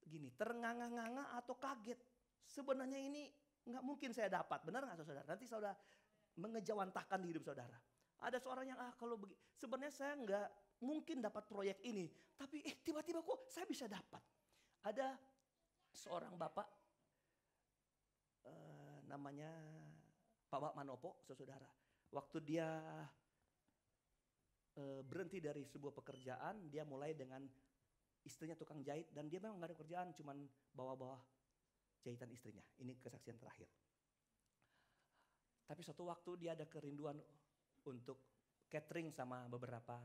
gini, ternganga-nganga atau kaget. Sebenarnya ini nggak mungkin saya dapat. Benar nggak saudara? Nanti saudara mengejawantahkan di hidup saudara. Ada seorang yang kalau begini, sebenarnya saya nggak mungkin dapat proyek ini. Tapi tiba-tiba kok saya bisa dapat. Ada seorang bapak, namanya Pak Manopo, saudara. Waktu dia berhenti dari sebuah pekerjaan, dia mulai dengan istrinya tukang jahit. Dan dia memang gak ada kerjaan, cuman bawa-bawa jahitan istrinya. Ini kesaksian terakhir. Tapi suatu waktu dia ada kerinduan untuk catering sama beberapa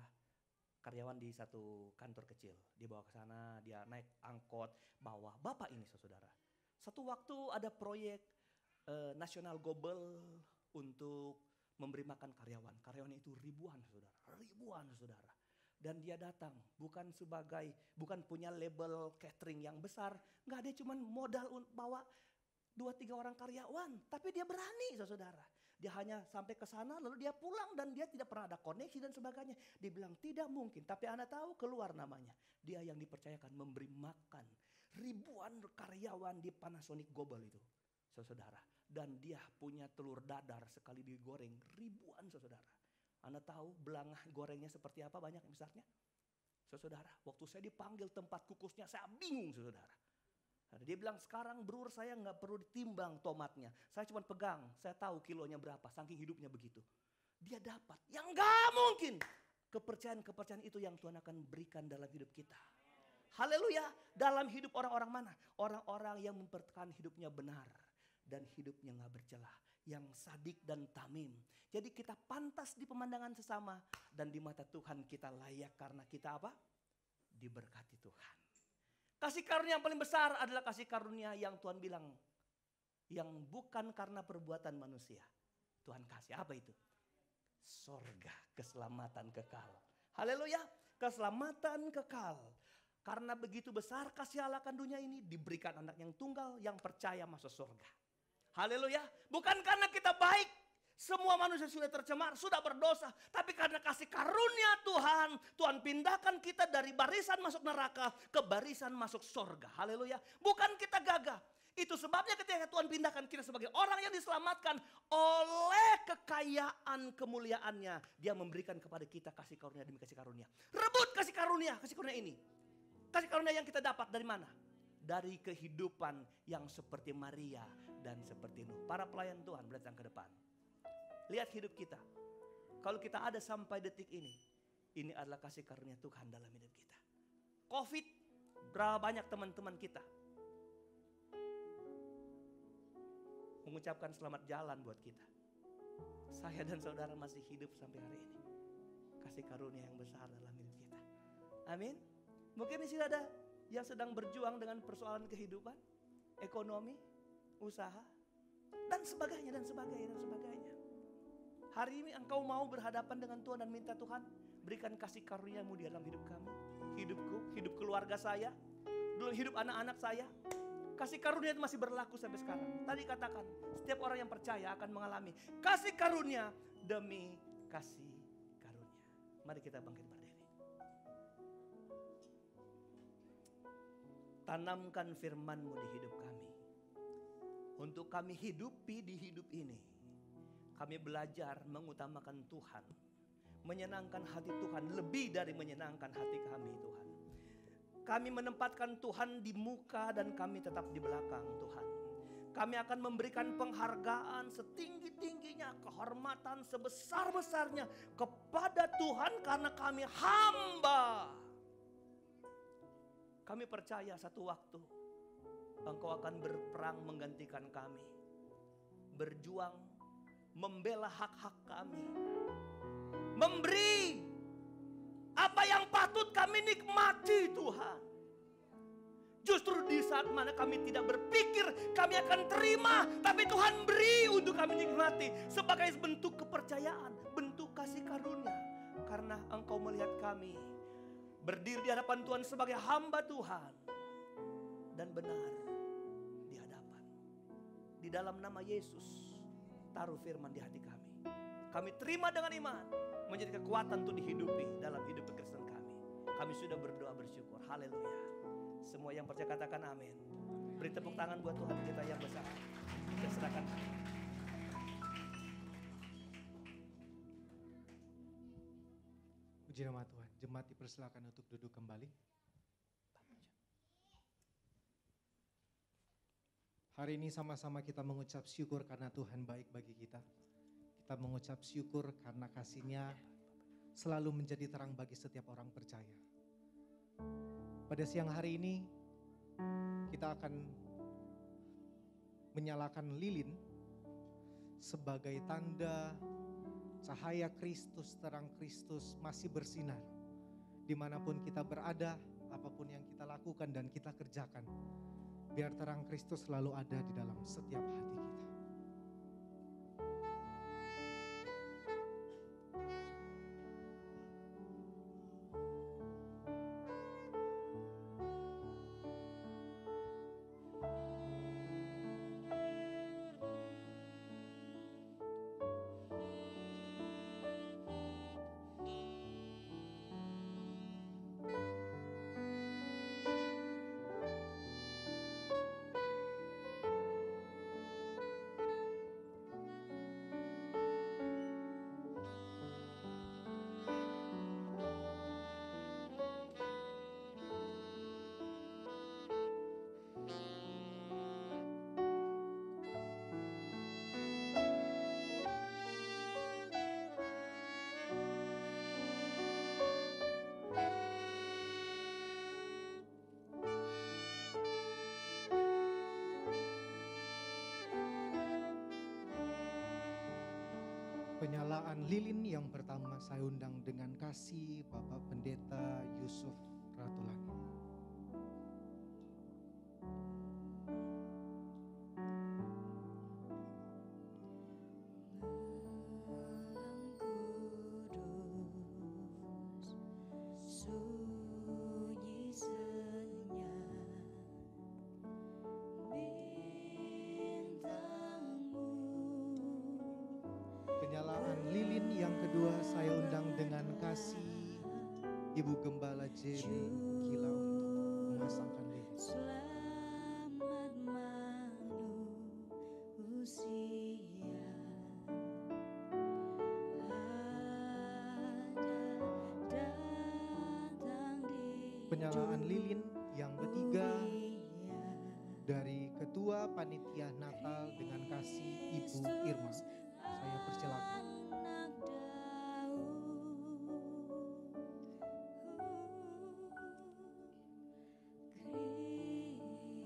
karyawan di satu kantor kecil. Dia bawa ke sana, dia naik angkot, bawa bapak ini saudara. Satu waktu ada proyek nasional gobel untuk memberi makan karyawan. Karyawan itu ribuan saudara. Dan dia datang bukan punya label catering yang besar. Enggak, dia cuma modal bawa 2-3 orang karyawan. Tapi dia berani saudara. Dia hanya sampai ke sana lalu dia pulang dan dia tidak pernah ada koneksi dan sebagainya. Dia bilang tidak mungkin. Tapi Anda tahu keluar namanya. Dia yang dipercayakan memberi makan ribuan karyawan di Panasonic Global itu. Saudara. Dan dia punya telur dadar sekali digoreng ribuan saudara. Anda tahu belangah gorengnya seperti apa, banyak besarnya? Saudara, waktu saya dipanggil tempat kukusnya saya bingung saudara. Dia bilang sekarang bro saya nggak perlu ditimbang tomatnya. Saya cuma pegang, saya tahu kilonya berapa, saking hidupnya begitu. Dia dapat, yang nggak mungkin. Kepercayaan itu yang Tuhan akan berikan dalam hidup kita. Haleluya, dalam hidup orang-orang mana? Orang-orang yang mempertahankan hidupnya benar. Dan hidupnya nggak bercelah. Yang sadik dan tamim. Jadi kita pantas di pemandangan sesama. Dan di mata Tuhan kita layak karena kita apa? Diberkati Tuhan. Kasih karunia yang paling besar adalah kasih karunia yang Tuhan bilang. Yang bukan karena perbuatan manusia. Tuhan kasih apa itu? Sorga, keselamatan kekal. Haleluya, keselamatan kekal. Karena begitu besar kasih Allah akan dunia ini. Diberikan anak yang tunggal yang percaya masuk surga. Haleluya, bukan karena kita baik. Semua manusia sudah tercemar, sudah berdosa. Tapi karena kasih karunia Tuhan, Tuhan pindahkan kita dari barisan masuk neraka ke barisan masuk sorga. Haleluya, bukan kita gagah. Itu sebabnya ketika Tuhan pindahkan kita sebagai orang yang diselamatkan oleh kekayaan kemuliaannya. Dia memberikan kepada kita kasih karunia demi kasih karunia. Rebut kasih karunia ini. Kasih karunia yang kita dapat dari mana? Dari kehidupan yang seperti Maria dan seperti Nuh. Para pelayan Tuhan datang ke depan. Lihat hidup kita. Kalau kita ada sampai detik ini adalah kasih karunia Tuhan dalam hidup kita. Covid, berapa banyak teman-teman kita mengucapkan selamat jalan buat kita. Saya dan saudara masih hidup sampai hari ini. Kasih karunia yang besar dalam hidup kita. Amin. Mungkin di sini ada yang sedang berjuang dengan persoalan kehidupan, ekonomi, usaha, dan sebagainya. Hari ini engkau mau berhadapan dengan Tuhan dan minta Tuhan berikan kasih karunia-Mu di dalam hidup kami, hidupku, hidup keluarga saya, dalam hidup anak-anak saya. Kasih karunia itu masih berlaku sampai sekarang. Tadi katakan, setiap orang yang percaya akan mengalami kasih karunia demi kasih karunia. Mari kita bangkit berdiri. Tanamkan firman-Mu di hidup kami. Untuk kami hidupi di hidup ini. Kami belajar mengutamakan Tuhan. Menyenangkan hati Tuhan lebih dari menyenangkan hati kami Tuhan. Kami menempatkan Tuhan di muka dan kami tetap di belakang Tuhan. Kami akan memberikan penghargaan setinggi-tingginya, kehormatan sebesar-besarnya kepada Tuhan karena kami hamba. Kami percaya satu waktu Engkau akan berperang menggantikan kami. Berjuang, membela hak-hak kami. Memberi apa yang patut kami nikmati Tuhan. Justru di saat mana kami tidak berpikir kami akan terima, tapi Tuhan beri untuk kami nikmati sebagai bentuk kepercayaan, bentuk kasih karunia. Karena Engkau melihat kami berdiri di hadapan Tuhan sebagai hamba Tuhan dan benar di hadapan. Di dalam nama Yesus, taruh firman di hati kami. Kami terima dengan iman, menjadi kekuatan untuk dihidupi dalam hidup kekristenan kami. Kami sudah berdoa bersyukur. Haleluya. Semua yang percaya katakan amin. Beri tepuk tangan buat Tuhan kita yang besar. Kita serahkan. Puji nama Tuhan. Jemaat dipersilakan untuk duduk kembali. Hari ini sama-sama kita mengucap syukur karena Tuhan baik bagi kita. Kita mengucap syukur karena kasih-Nya selalu menjadi terang bagi setiap orang percaya. Pada siang hari ini kita akan menyalakan lilin sebagai tanda cahaya Kristus, terang Kristus masih bersinar. Dimanapun kita berada, apapun yang kita lakukan dan kita kerjakan, biar terang Kristus selalu ada di dalam setiap hati kita. Penyalaan lilin yang pertama saya undang dengan kasih Bapak Pendeta Yusuf Ratulani. Penyalaan lilin yang kedua saya undang dengan kasih Ibu Gembala Jerry Gila untuk memasangkan lilin. Selamat manusia, Penyalaan lilin yang ketiga dari Ketua Panitia Natal dengan kasih Ibu Irma. Saya persilakan.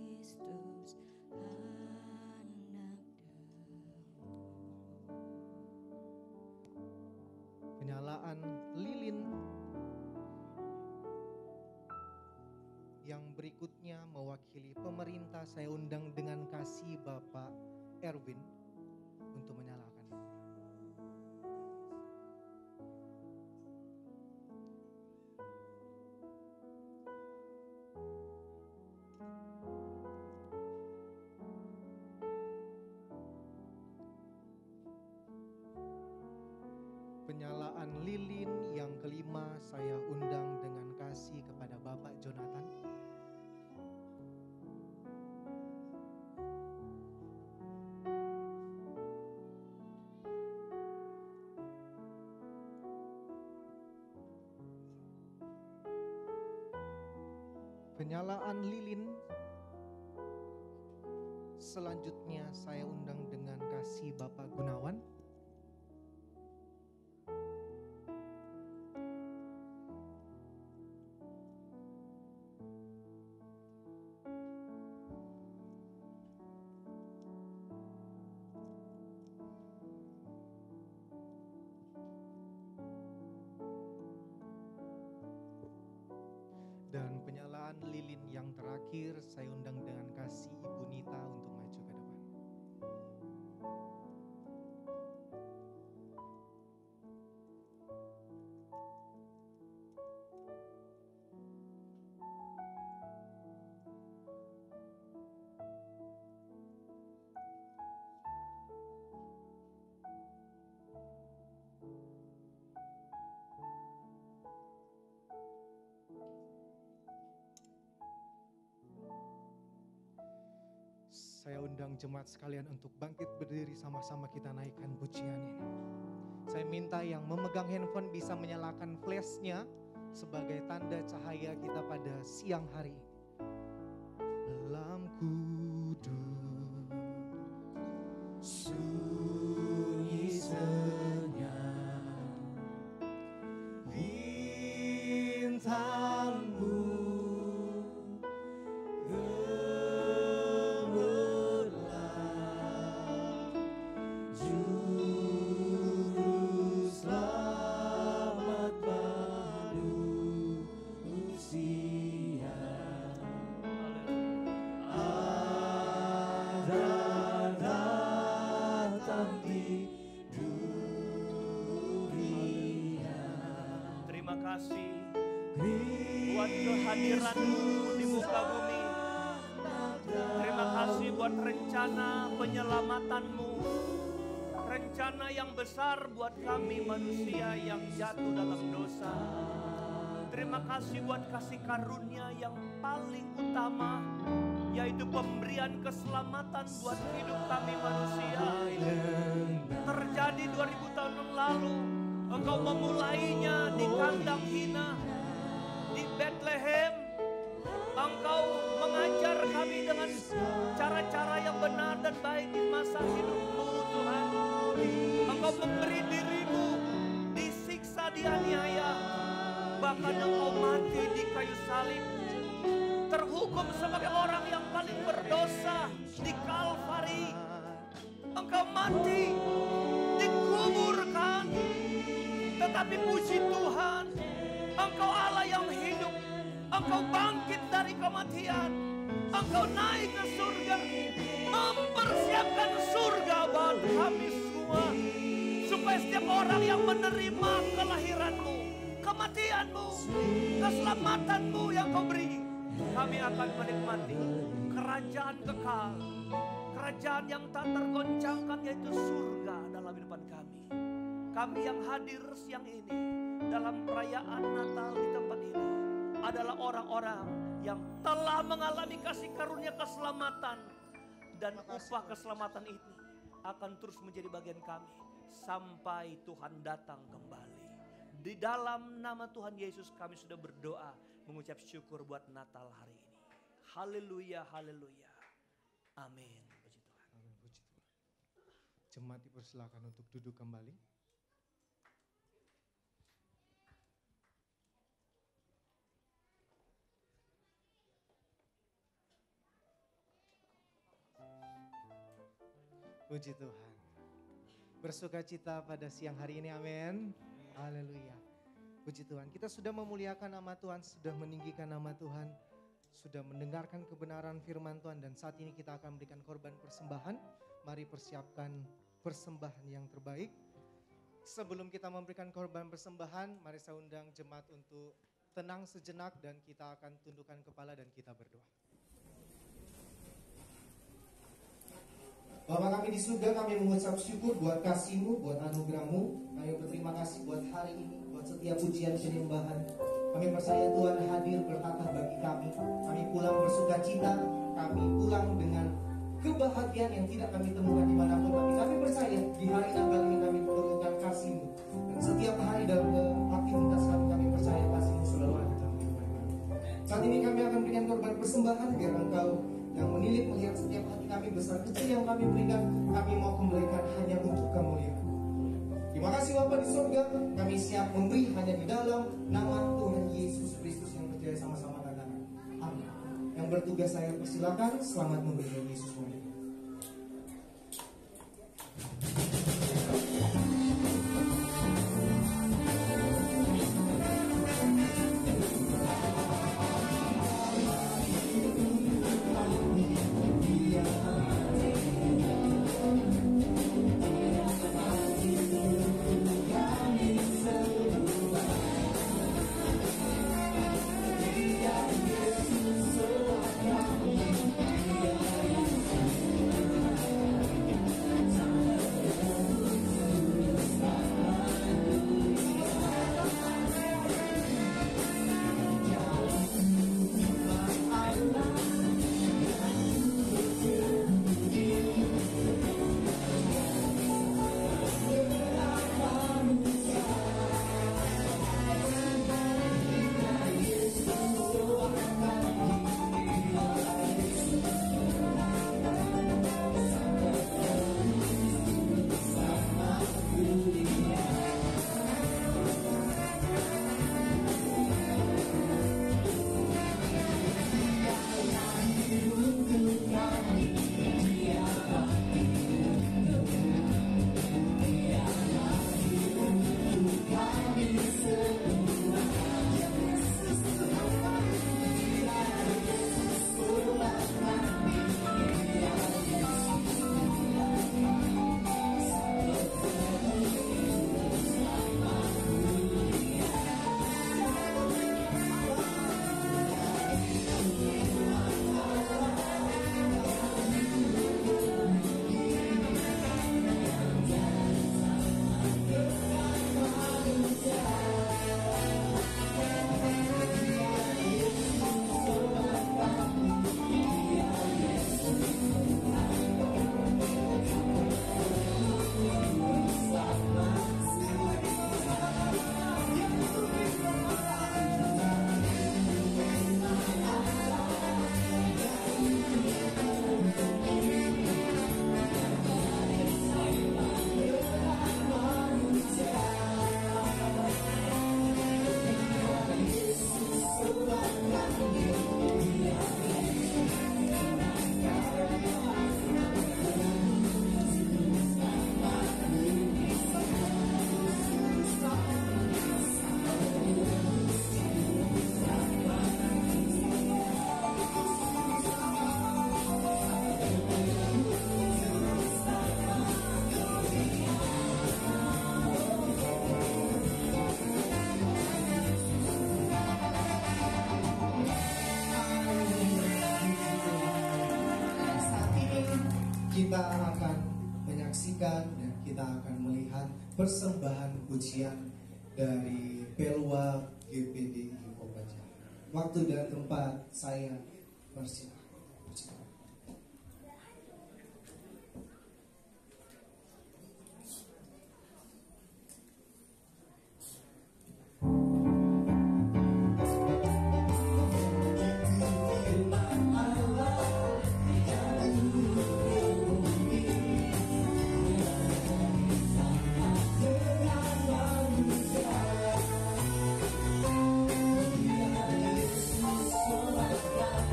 Kristus anak Penyalaan lilin yang berikutnya mewakili pemerintah saya undang dengan kasih Bapak Erwin untuk menyalakan. Penyalaan lilin yang kelima saya undang dengan kasih kepada Bapak Jonathan. Penyalaan lilin selanjutnya saya undang dengan kasih Bapak Gunawan. Dan penyalaan persembahan lilin yang terakhir, saya undang dengan kasih Ibu Nita untuk maju ke depan. Saya undang jemaat sekalian untuk bangkit berdiri, sama-sama kita naikkan pujian ini. Saya minta yang memegang handphone bisa menyalakan flashnya sebagai tanda cahaya kita pada siang hari ini. Dalam kudus, sunyi senyap, bintangmu buat kehadiran-Mu di muka bumi. Terima kasih buat rencana penyelamatan-Mu, rencana yang besar buat kami manusia yang jatuh dalam dosa. Terima kasih buat kasih karunia yang paling utama, yaitu pemberian keselamatan buat hidup kami manusia. Terjadi 2000 tahun yang lalu, Engkau memulainya di kandang hina di Bethlehem. Engkau mengajar kami dengan cara-cara yang benar dan baik di masa hidupmu, Tuhan. Engkau memberi dirimu disiksa, dianiaya, bahkan Engkau mati di kayu salib, terhukum sebagai orang yang paling berdosa di Kalvari. Engkau mati, dikuburkan, tetapi puji Tuhan, Engkau Allah yang hidup. Engkau bangkit dari kematian. Engkau naik ke surga, mempersiapkan surga buat kami semua, supaya setiap orang yang menerima kelahiran-Mu, kematian-Mu, keselamatan-Mu yang Kau beri, kami akan menikmati kerajaan kekal, kerajaan yang tak tergoncangkan, yaitu surga dalam kehidupan kami. Kami yang hadir siang ini dalam perayaan Natal di tempat ini adalah orang-orang yang telah mengalami kasih karunia keselamatan, dan upah keselamatan ini akan terus menjadi bagian kami sampai Tuhan datang kembali. Di dalam nama Tuhan Yesus kami sudah berdoa, mengucap syukur buat Natal hari ini. Haleluya, haleluya. Amin. Puji Tuhan. Amin, puji Tuhan. Jemaat dipersilakan untuk duduk kembali. Puji Tuhan. Bersukacita pada siang hari ini, amin. Haleluya. Puji Tuhan. Kita sudah memuliakan nama Tuhan, sudah meninggikan nama Tuhan, sudah mendengarkan kebenaran firman Tuhan, dan saat ini kita akan memberikan korban persembahan. Mari persiapkan persembahan yang terbaik. Sebelum kita memberikan korban persembahan, mari saya undang jemaat untuk tenang sejenak dan kita akan tundukkan kepala dan kita berdoa. Bapa kami di surga, kami mengucap syukur buat kasih-Mu, buat anugerah-Mu. Kami berterima kasih buat hari ini, buat setiap pujian penyembahan. Kami percaya Tuhan hadir berkata bagi kami. Kami pulang bersukacita, kami pulang dengan kebahagiaan yang tidak kami temukan dimanapun. Tapi kami percaya di hari Natal ini kami menemukan kasih-Mu. Dan setiap hari dalam aktivitas kami percaya kasih-Mu selalu ada dalam kehidupan kami. Saat ini kami akan berikan korban persembahan biar Engkau yang menilik melihat setiap hati kami, besar kecil yang kami berikan, kami mau kembalikan hanya untuk kemuliaan. Terima kasih Bapa di surga, kami siap memberi hanya di dalam nama Tuhan Yesus Kristus yang percaya sama-sama katakan amin. Yang bertugas saya persilakan, selamat memberi Yesus Kristus. kita akan menyaksikan dan kita akan melihat persembahan pujian dari Pelwa GPDI Kopaja. Waktu dan tempat saya persilakan.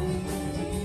Yesus,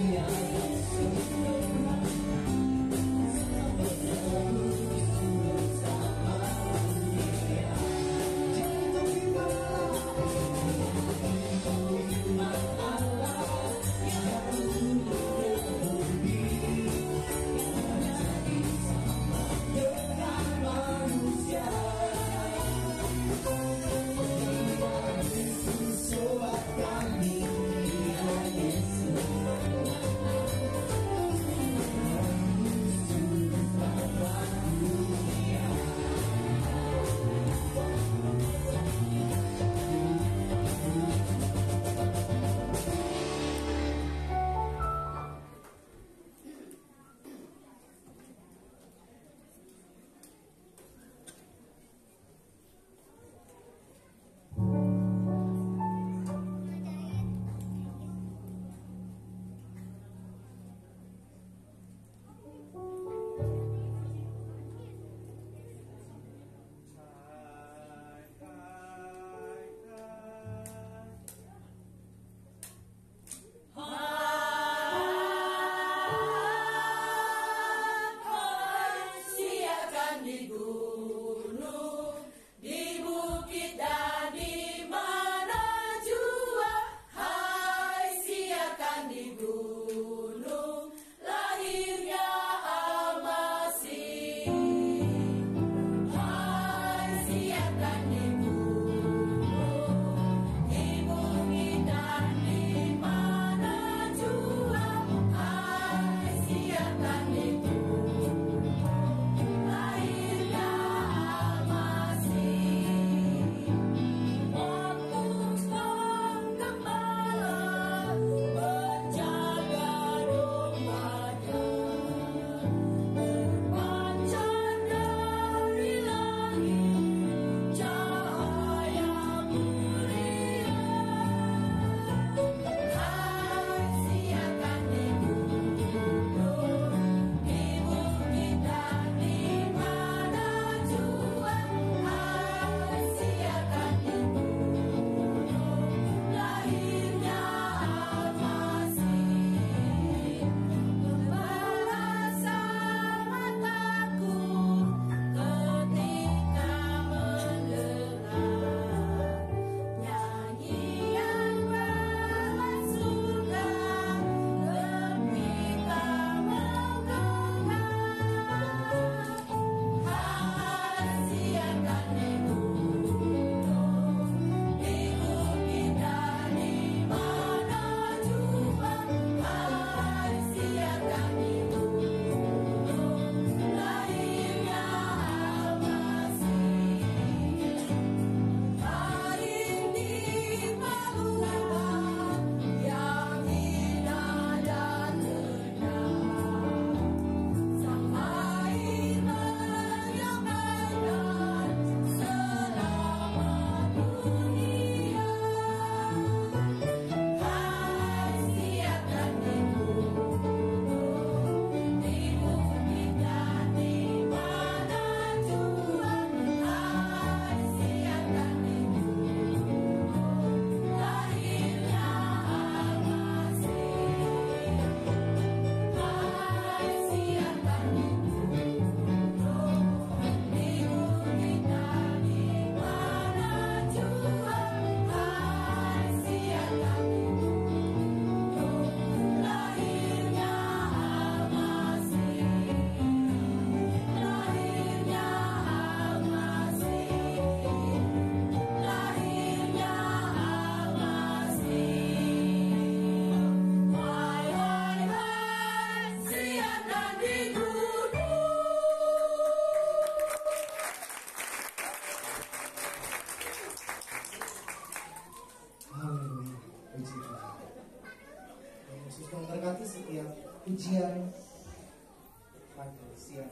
Siap.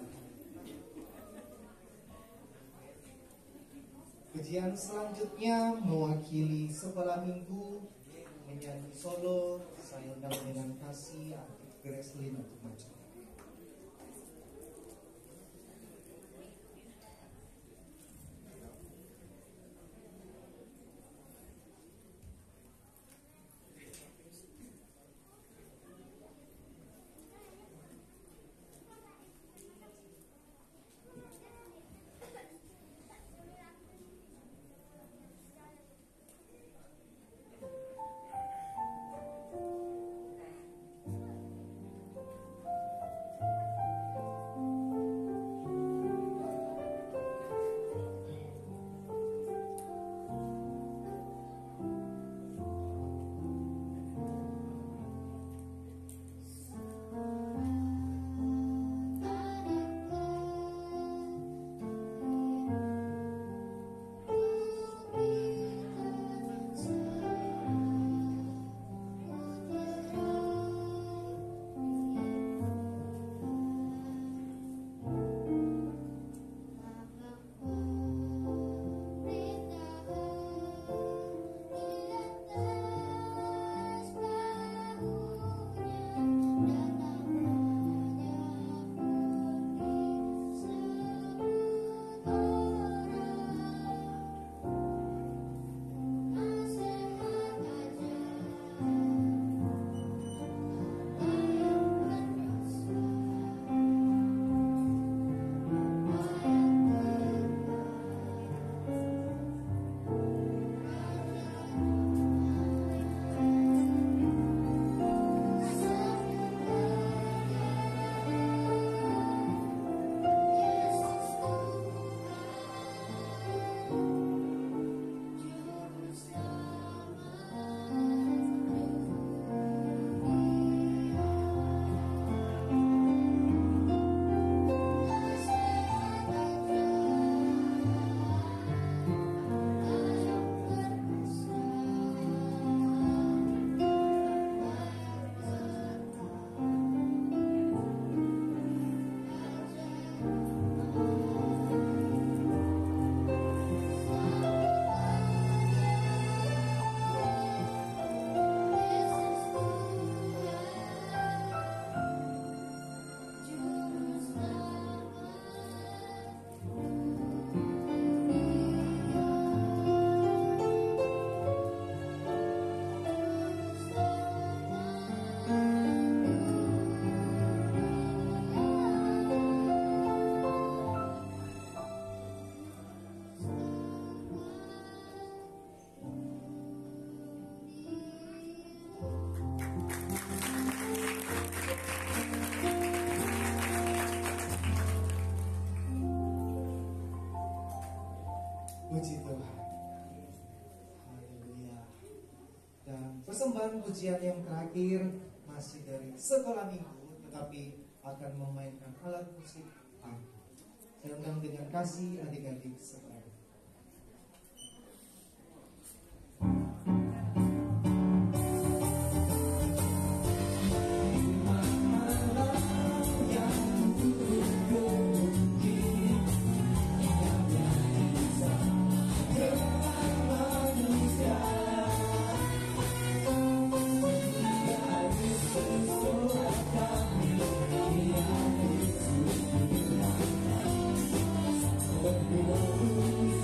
Pujian selanjutnya mewakili sekolah minggu menyanyi solo. Saya undang dengan kasih Aktif Gracelyn untuk maju. Puji Tuhan. Haleluya. Dan persembahan pujian yang terakhir masih dari sekolah minggu, tetapi akan memainkan alat musik. Saya undang dengan kasih adik-adik sekolah. But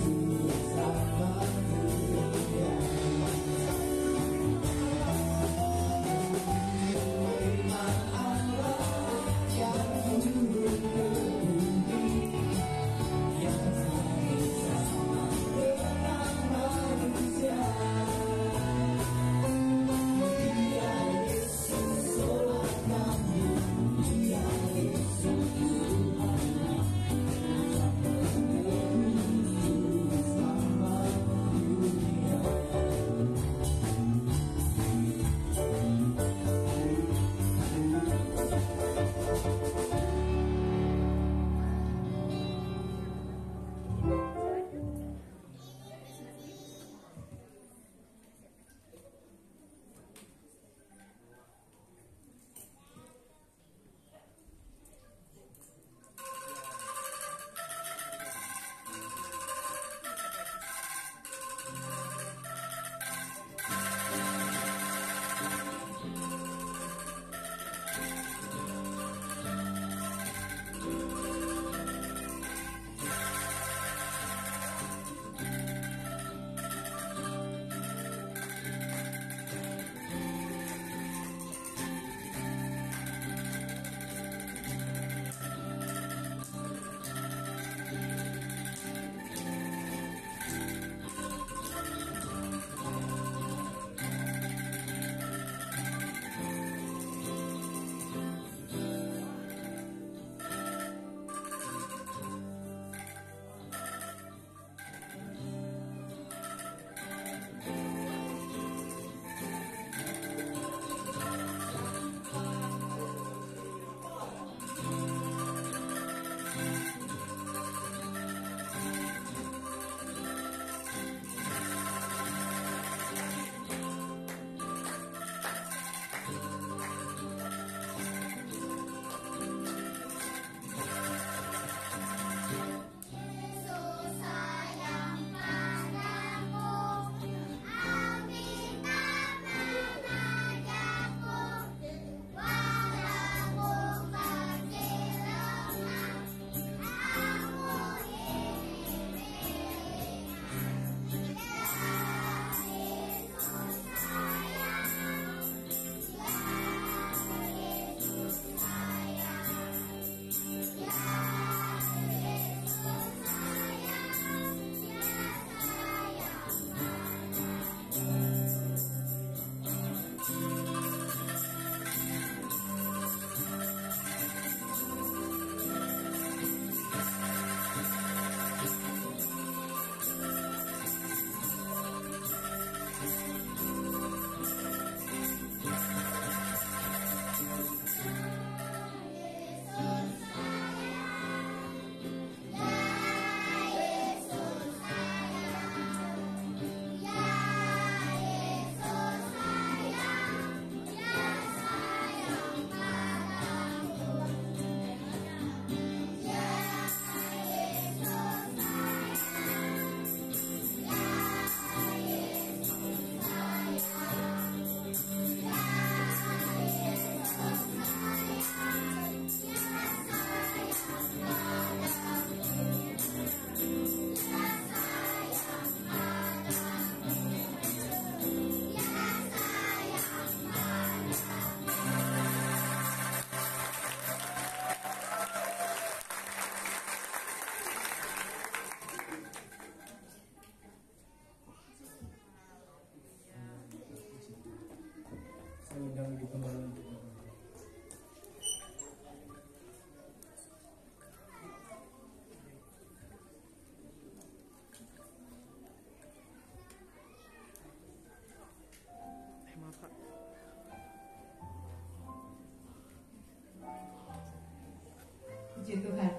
Puji Tuhan.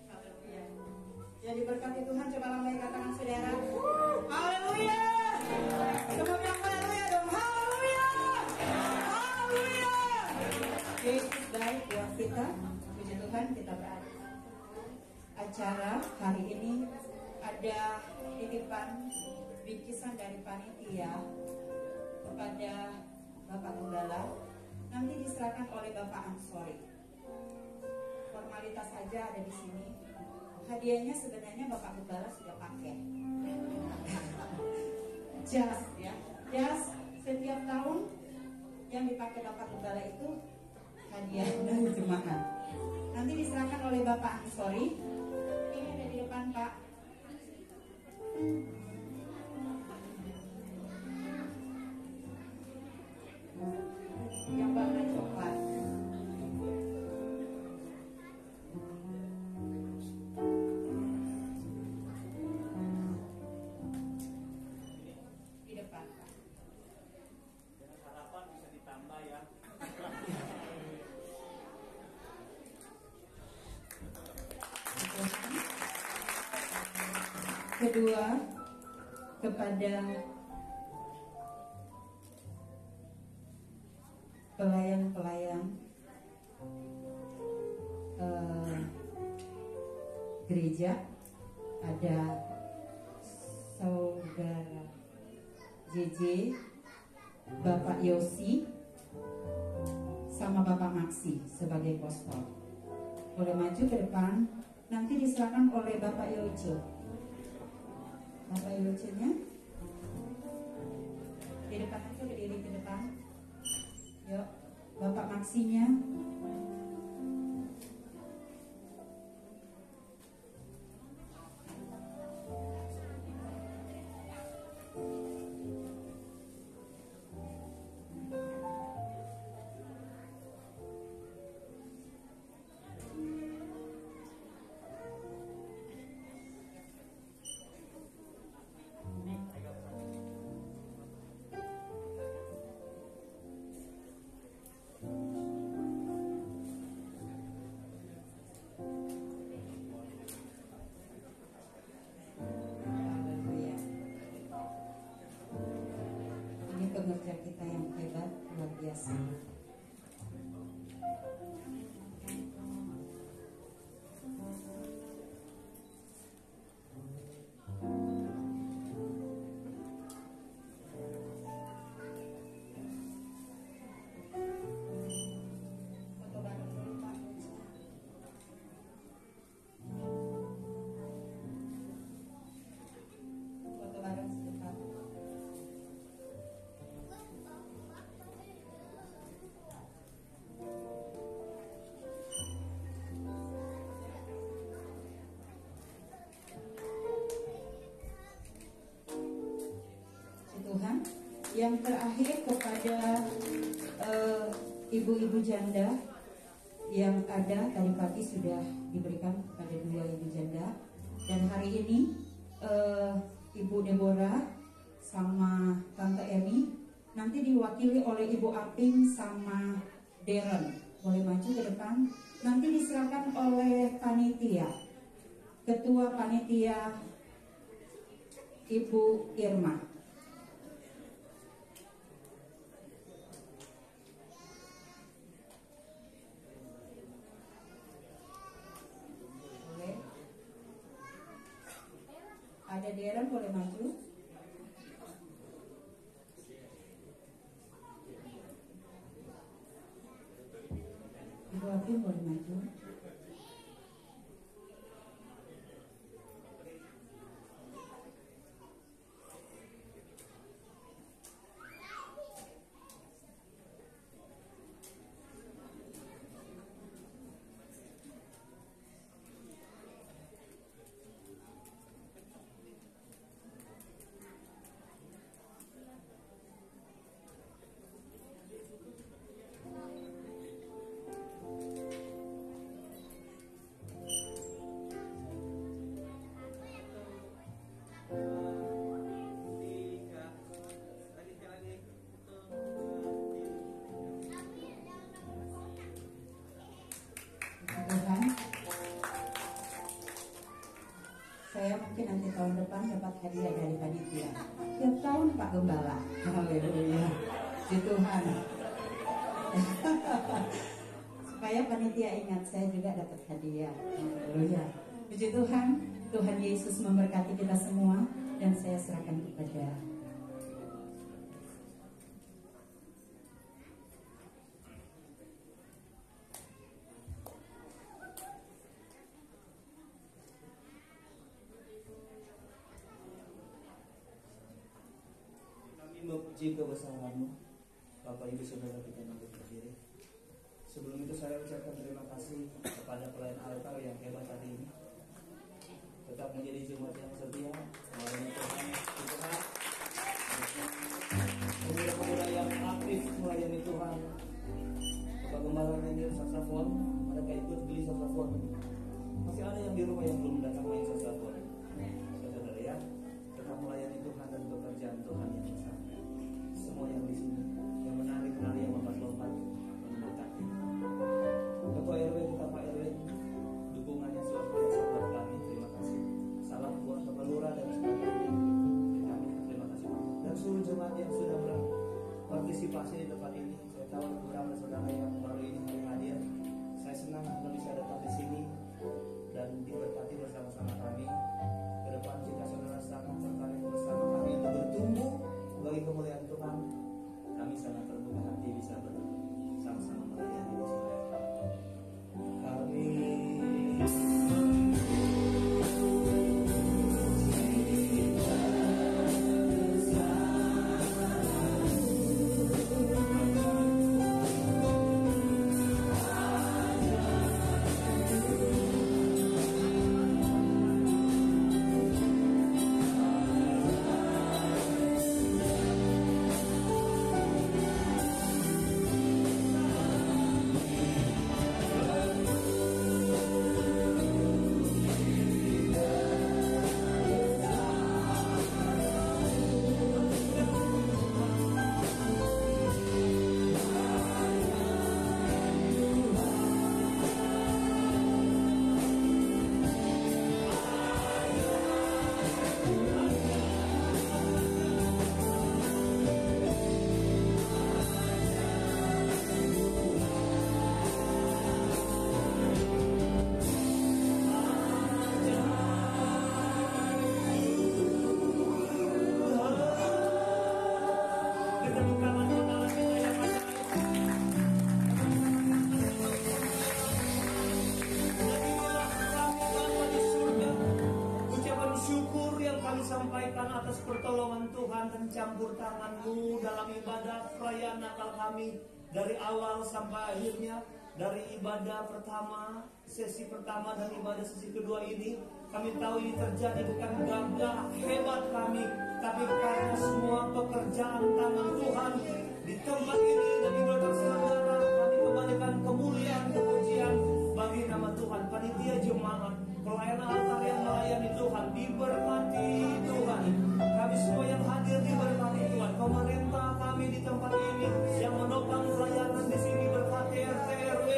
Haleluya. Ya diberkati Tuhan, coba lambaikan tangan saudara. Haleluya. Coba bilang haleluya dong. Haleluya. Haleluya. Yesus baik buat kita. Puji Tuhan, kita berada. Acara hari ini ada titipan bingkisan dari panitia kepada Bapak Gembala. Nanti diserahkan oleh Bapak Ansori. Formalitas saja ada di sini. Hadiahnya sebenarnya Bapak Gembala sudah pakai. Jas ya, jas setiap tahun yang dipakai Bapak Gembala itu hadiah dari jemaat. Nanti diserahkan oleh Bapak Ansori. Ini ada di depan Pak. Yang warna coklat. Di depan Pak. Dengan harapan bisa ditambah ya. Kedua, kepada pelayan-pelayan gereja, ada saudara JJ, Bapak Yosi, sama Bapak Maksi sebagai kostor. Boleh maju ke depan, nanti diserahkan oleh Bapak Yojo. Bapak Yojo-nya di depan itu, berdiri ke depan. Yuk, Bapak Maksinya. Haleluya. Ini pekerja kita yang hebat, luar biasa. Foto bareng dulu, Pak. Foto bareng sebentar. Puji Tuhan. Yang terakhir kepada ibu-ibu janda yang ada tadi pagi sudah diberikan kepada 2 ibu janda, dan hari ini Ibu Deborah sama Tante Emi nanti diwakili oleh Ibu Aping sama Darren. Boleh maju ke depan. Nanti diserahkan oleh panitia, Ketua Panitia Ibu Irma. Boleh. Ada Darren, boleh maju. Ibu Aping boleh maju. mungkin nanti tahun depan dapat hadiah dari panitia. Tiap tahun Pak Gembala. Haleluya. Puji Tuhan. Supaya panitia ingat saya juga dapat hadiah. Haleluya. Puji Tuhan. Tuhan Yesus memberkati kita semua dan saya serahkan kepada memuji kebesaran-Mu, Bapak Ibu Saudara kita yang berdiri. Sebelum itu saya ucapkan terima kasih kepada pelayan altar yang hebat hari ini. Tetap menjadi jemaat yang setia, melayani Tuhan, pemuda-pemuda yang aktif melayani Tuhan. Bapak Gembala main saksofon, mereka ikut beli saksofon. Masih ada yang di rumah yang belum datang main saksofon. Saudara ya, tetap melayani Tuhan dan pekerjaan Tuhan yang besar. Semua yang di sini yang menari-menari, yang lompat-lompat, memberkati. Ketua RW kita Pak RW, dukungannya luar biasa buat kami. Terima kasih. Salam buat Bapak Lurah dan sebagainya. Kami terima kasih. Dan seluruh jemaat yang sudah berpartisipasi di tempat ini. Saya tahu beberapa saudara yang baru ini hari hadir. Saya senang Anda bisa datang di sini dan diberkati bersama-sama kami. Ke depan jika saudara sangat tertarik bersama kami untuk bertumbuh bagi kemuliaan Tuhan, kami sangat terbuka hati bisa bersama-sama melayani di sini. Kami sampaikan atas pertolongan Tuhan dan campur tangan-Mu dalam ibadah perayaan Natal kami dari awal sampai akhirnya, dari ibadah pertama, sesi pertama dan ibadah sesi kedua ini. Kami tahu ini terjadi bukan gagah hebat kami, tapi karena semua pekerjaan tangan Tuhan di tempat ini dan di luar terselenggara. Kami kembalikan kemuliaan, kepujian bagi nama Tuhan. Panitia jemaat, pelayan altar yang melayani Tuhan, diberkati Tuhan. Kami semua yang hadir diberkati Tuhan. Pemerintah kami di tempat ini yang menopang pelayanan di sini, berkati RT RW,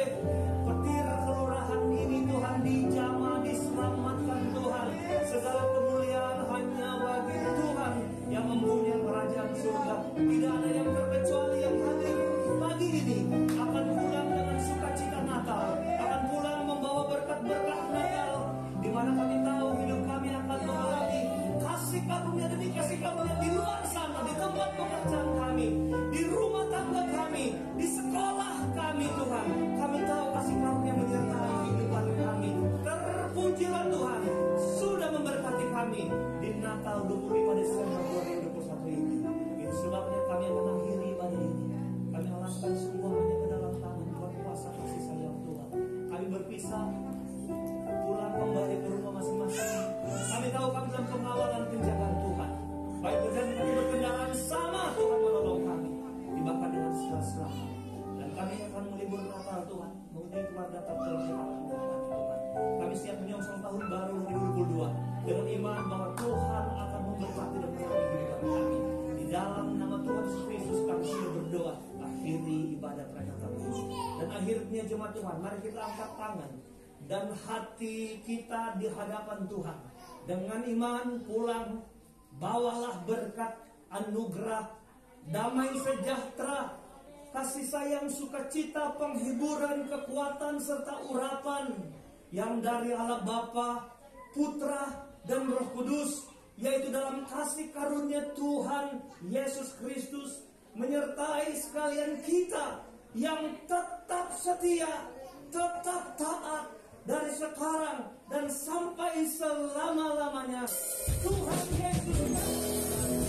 petir kelurahan ini Tuhan, dijamah, diselamatkan Tuhan. Segala kemuliaan hanya bagi Tuhan yang mempunyai kerajaan surga. Tidak ada yang terkecuali yang hadir pagi ini akan pulang dengan sukacita Natal, akan pulang membawa berkat-berkat Natal, di mana kami tahu hidup kami akan mengalami kasih karunia demi kasih karunia di luar sana, di tempat pekerjaan kami, di rumah tangga kami, di sekolah kami Tuhan. Kami tahu kasih karunia menyertai kehidupan kami. Terpujilah Tuhan sudah memberkati kami di Natal 25 Desember 2021 ini. Itu sebabnya kami akan akhiri ibadah ini. Kami alahkan semuanya ke dalam tangan Tuhan, kuasa kasih sayang Tuhan. Kami berpisah, pulang kembali ke rumah masing-masing. Kami tahu kami dalam pengawalan penjagaan Tuhan. Baik berjalan kami berkendaraan sama, Tuhan menolong kami, dibakar dengan selamat. Dan kami akan melibur Natal Tuhan, mengunjungi keluarga terjauh Tuhan. Kami siap menyongsong tahun baru 2022 dengan iman bahwa Tuhan akan memberkati dan menolong kehidupan kami. Di dalam nama Tuhan Yesus Kristus kami sudah berdoa. Akhiri ibadah Natal ini. Dan akhirnya jemaat Tuhan, mari kita angkat tangan dan hati kita di hadapan Tuhan. dengan iman pulang, bawalah berkat, anugerah, damai sejahtera, kasih sayang, sukacita, penghiburan, kekuatan, serta urapan yang dari Allah Bapa, Putra, dan Roh Kudus, yaitu dalam kasih karunia Tuhan Yesus Kristus, menyertai sekalian kita yang tetap setia, tetap taat dari sekarang dan sampai selama-lamanya. Tuhan Yesus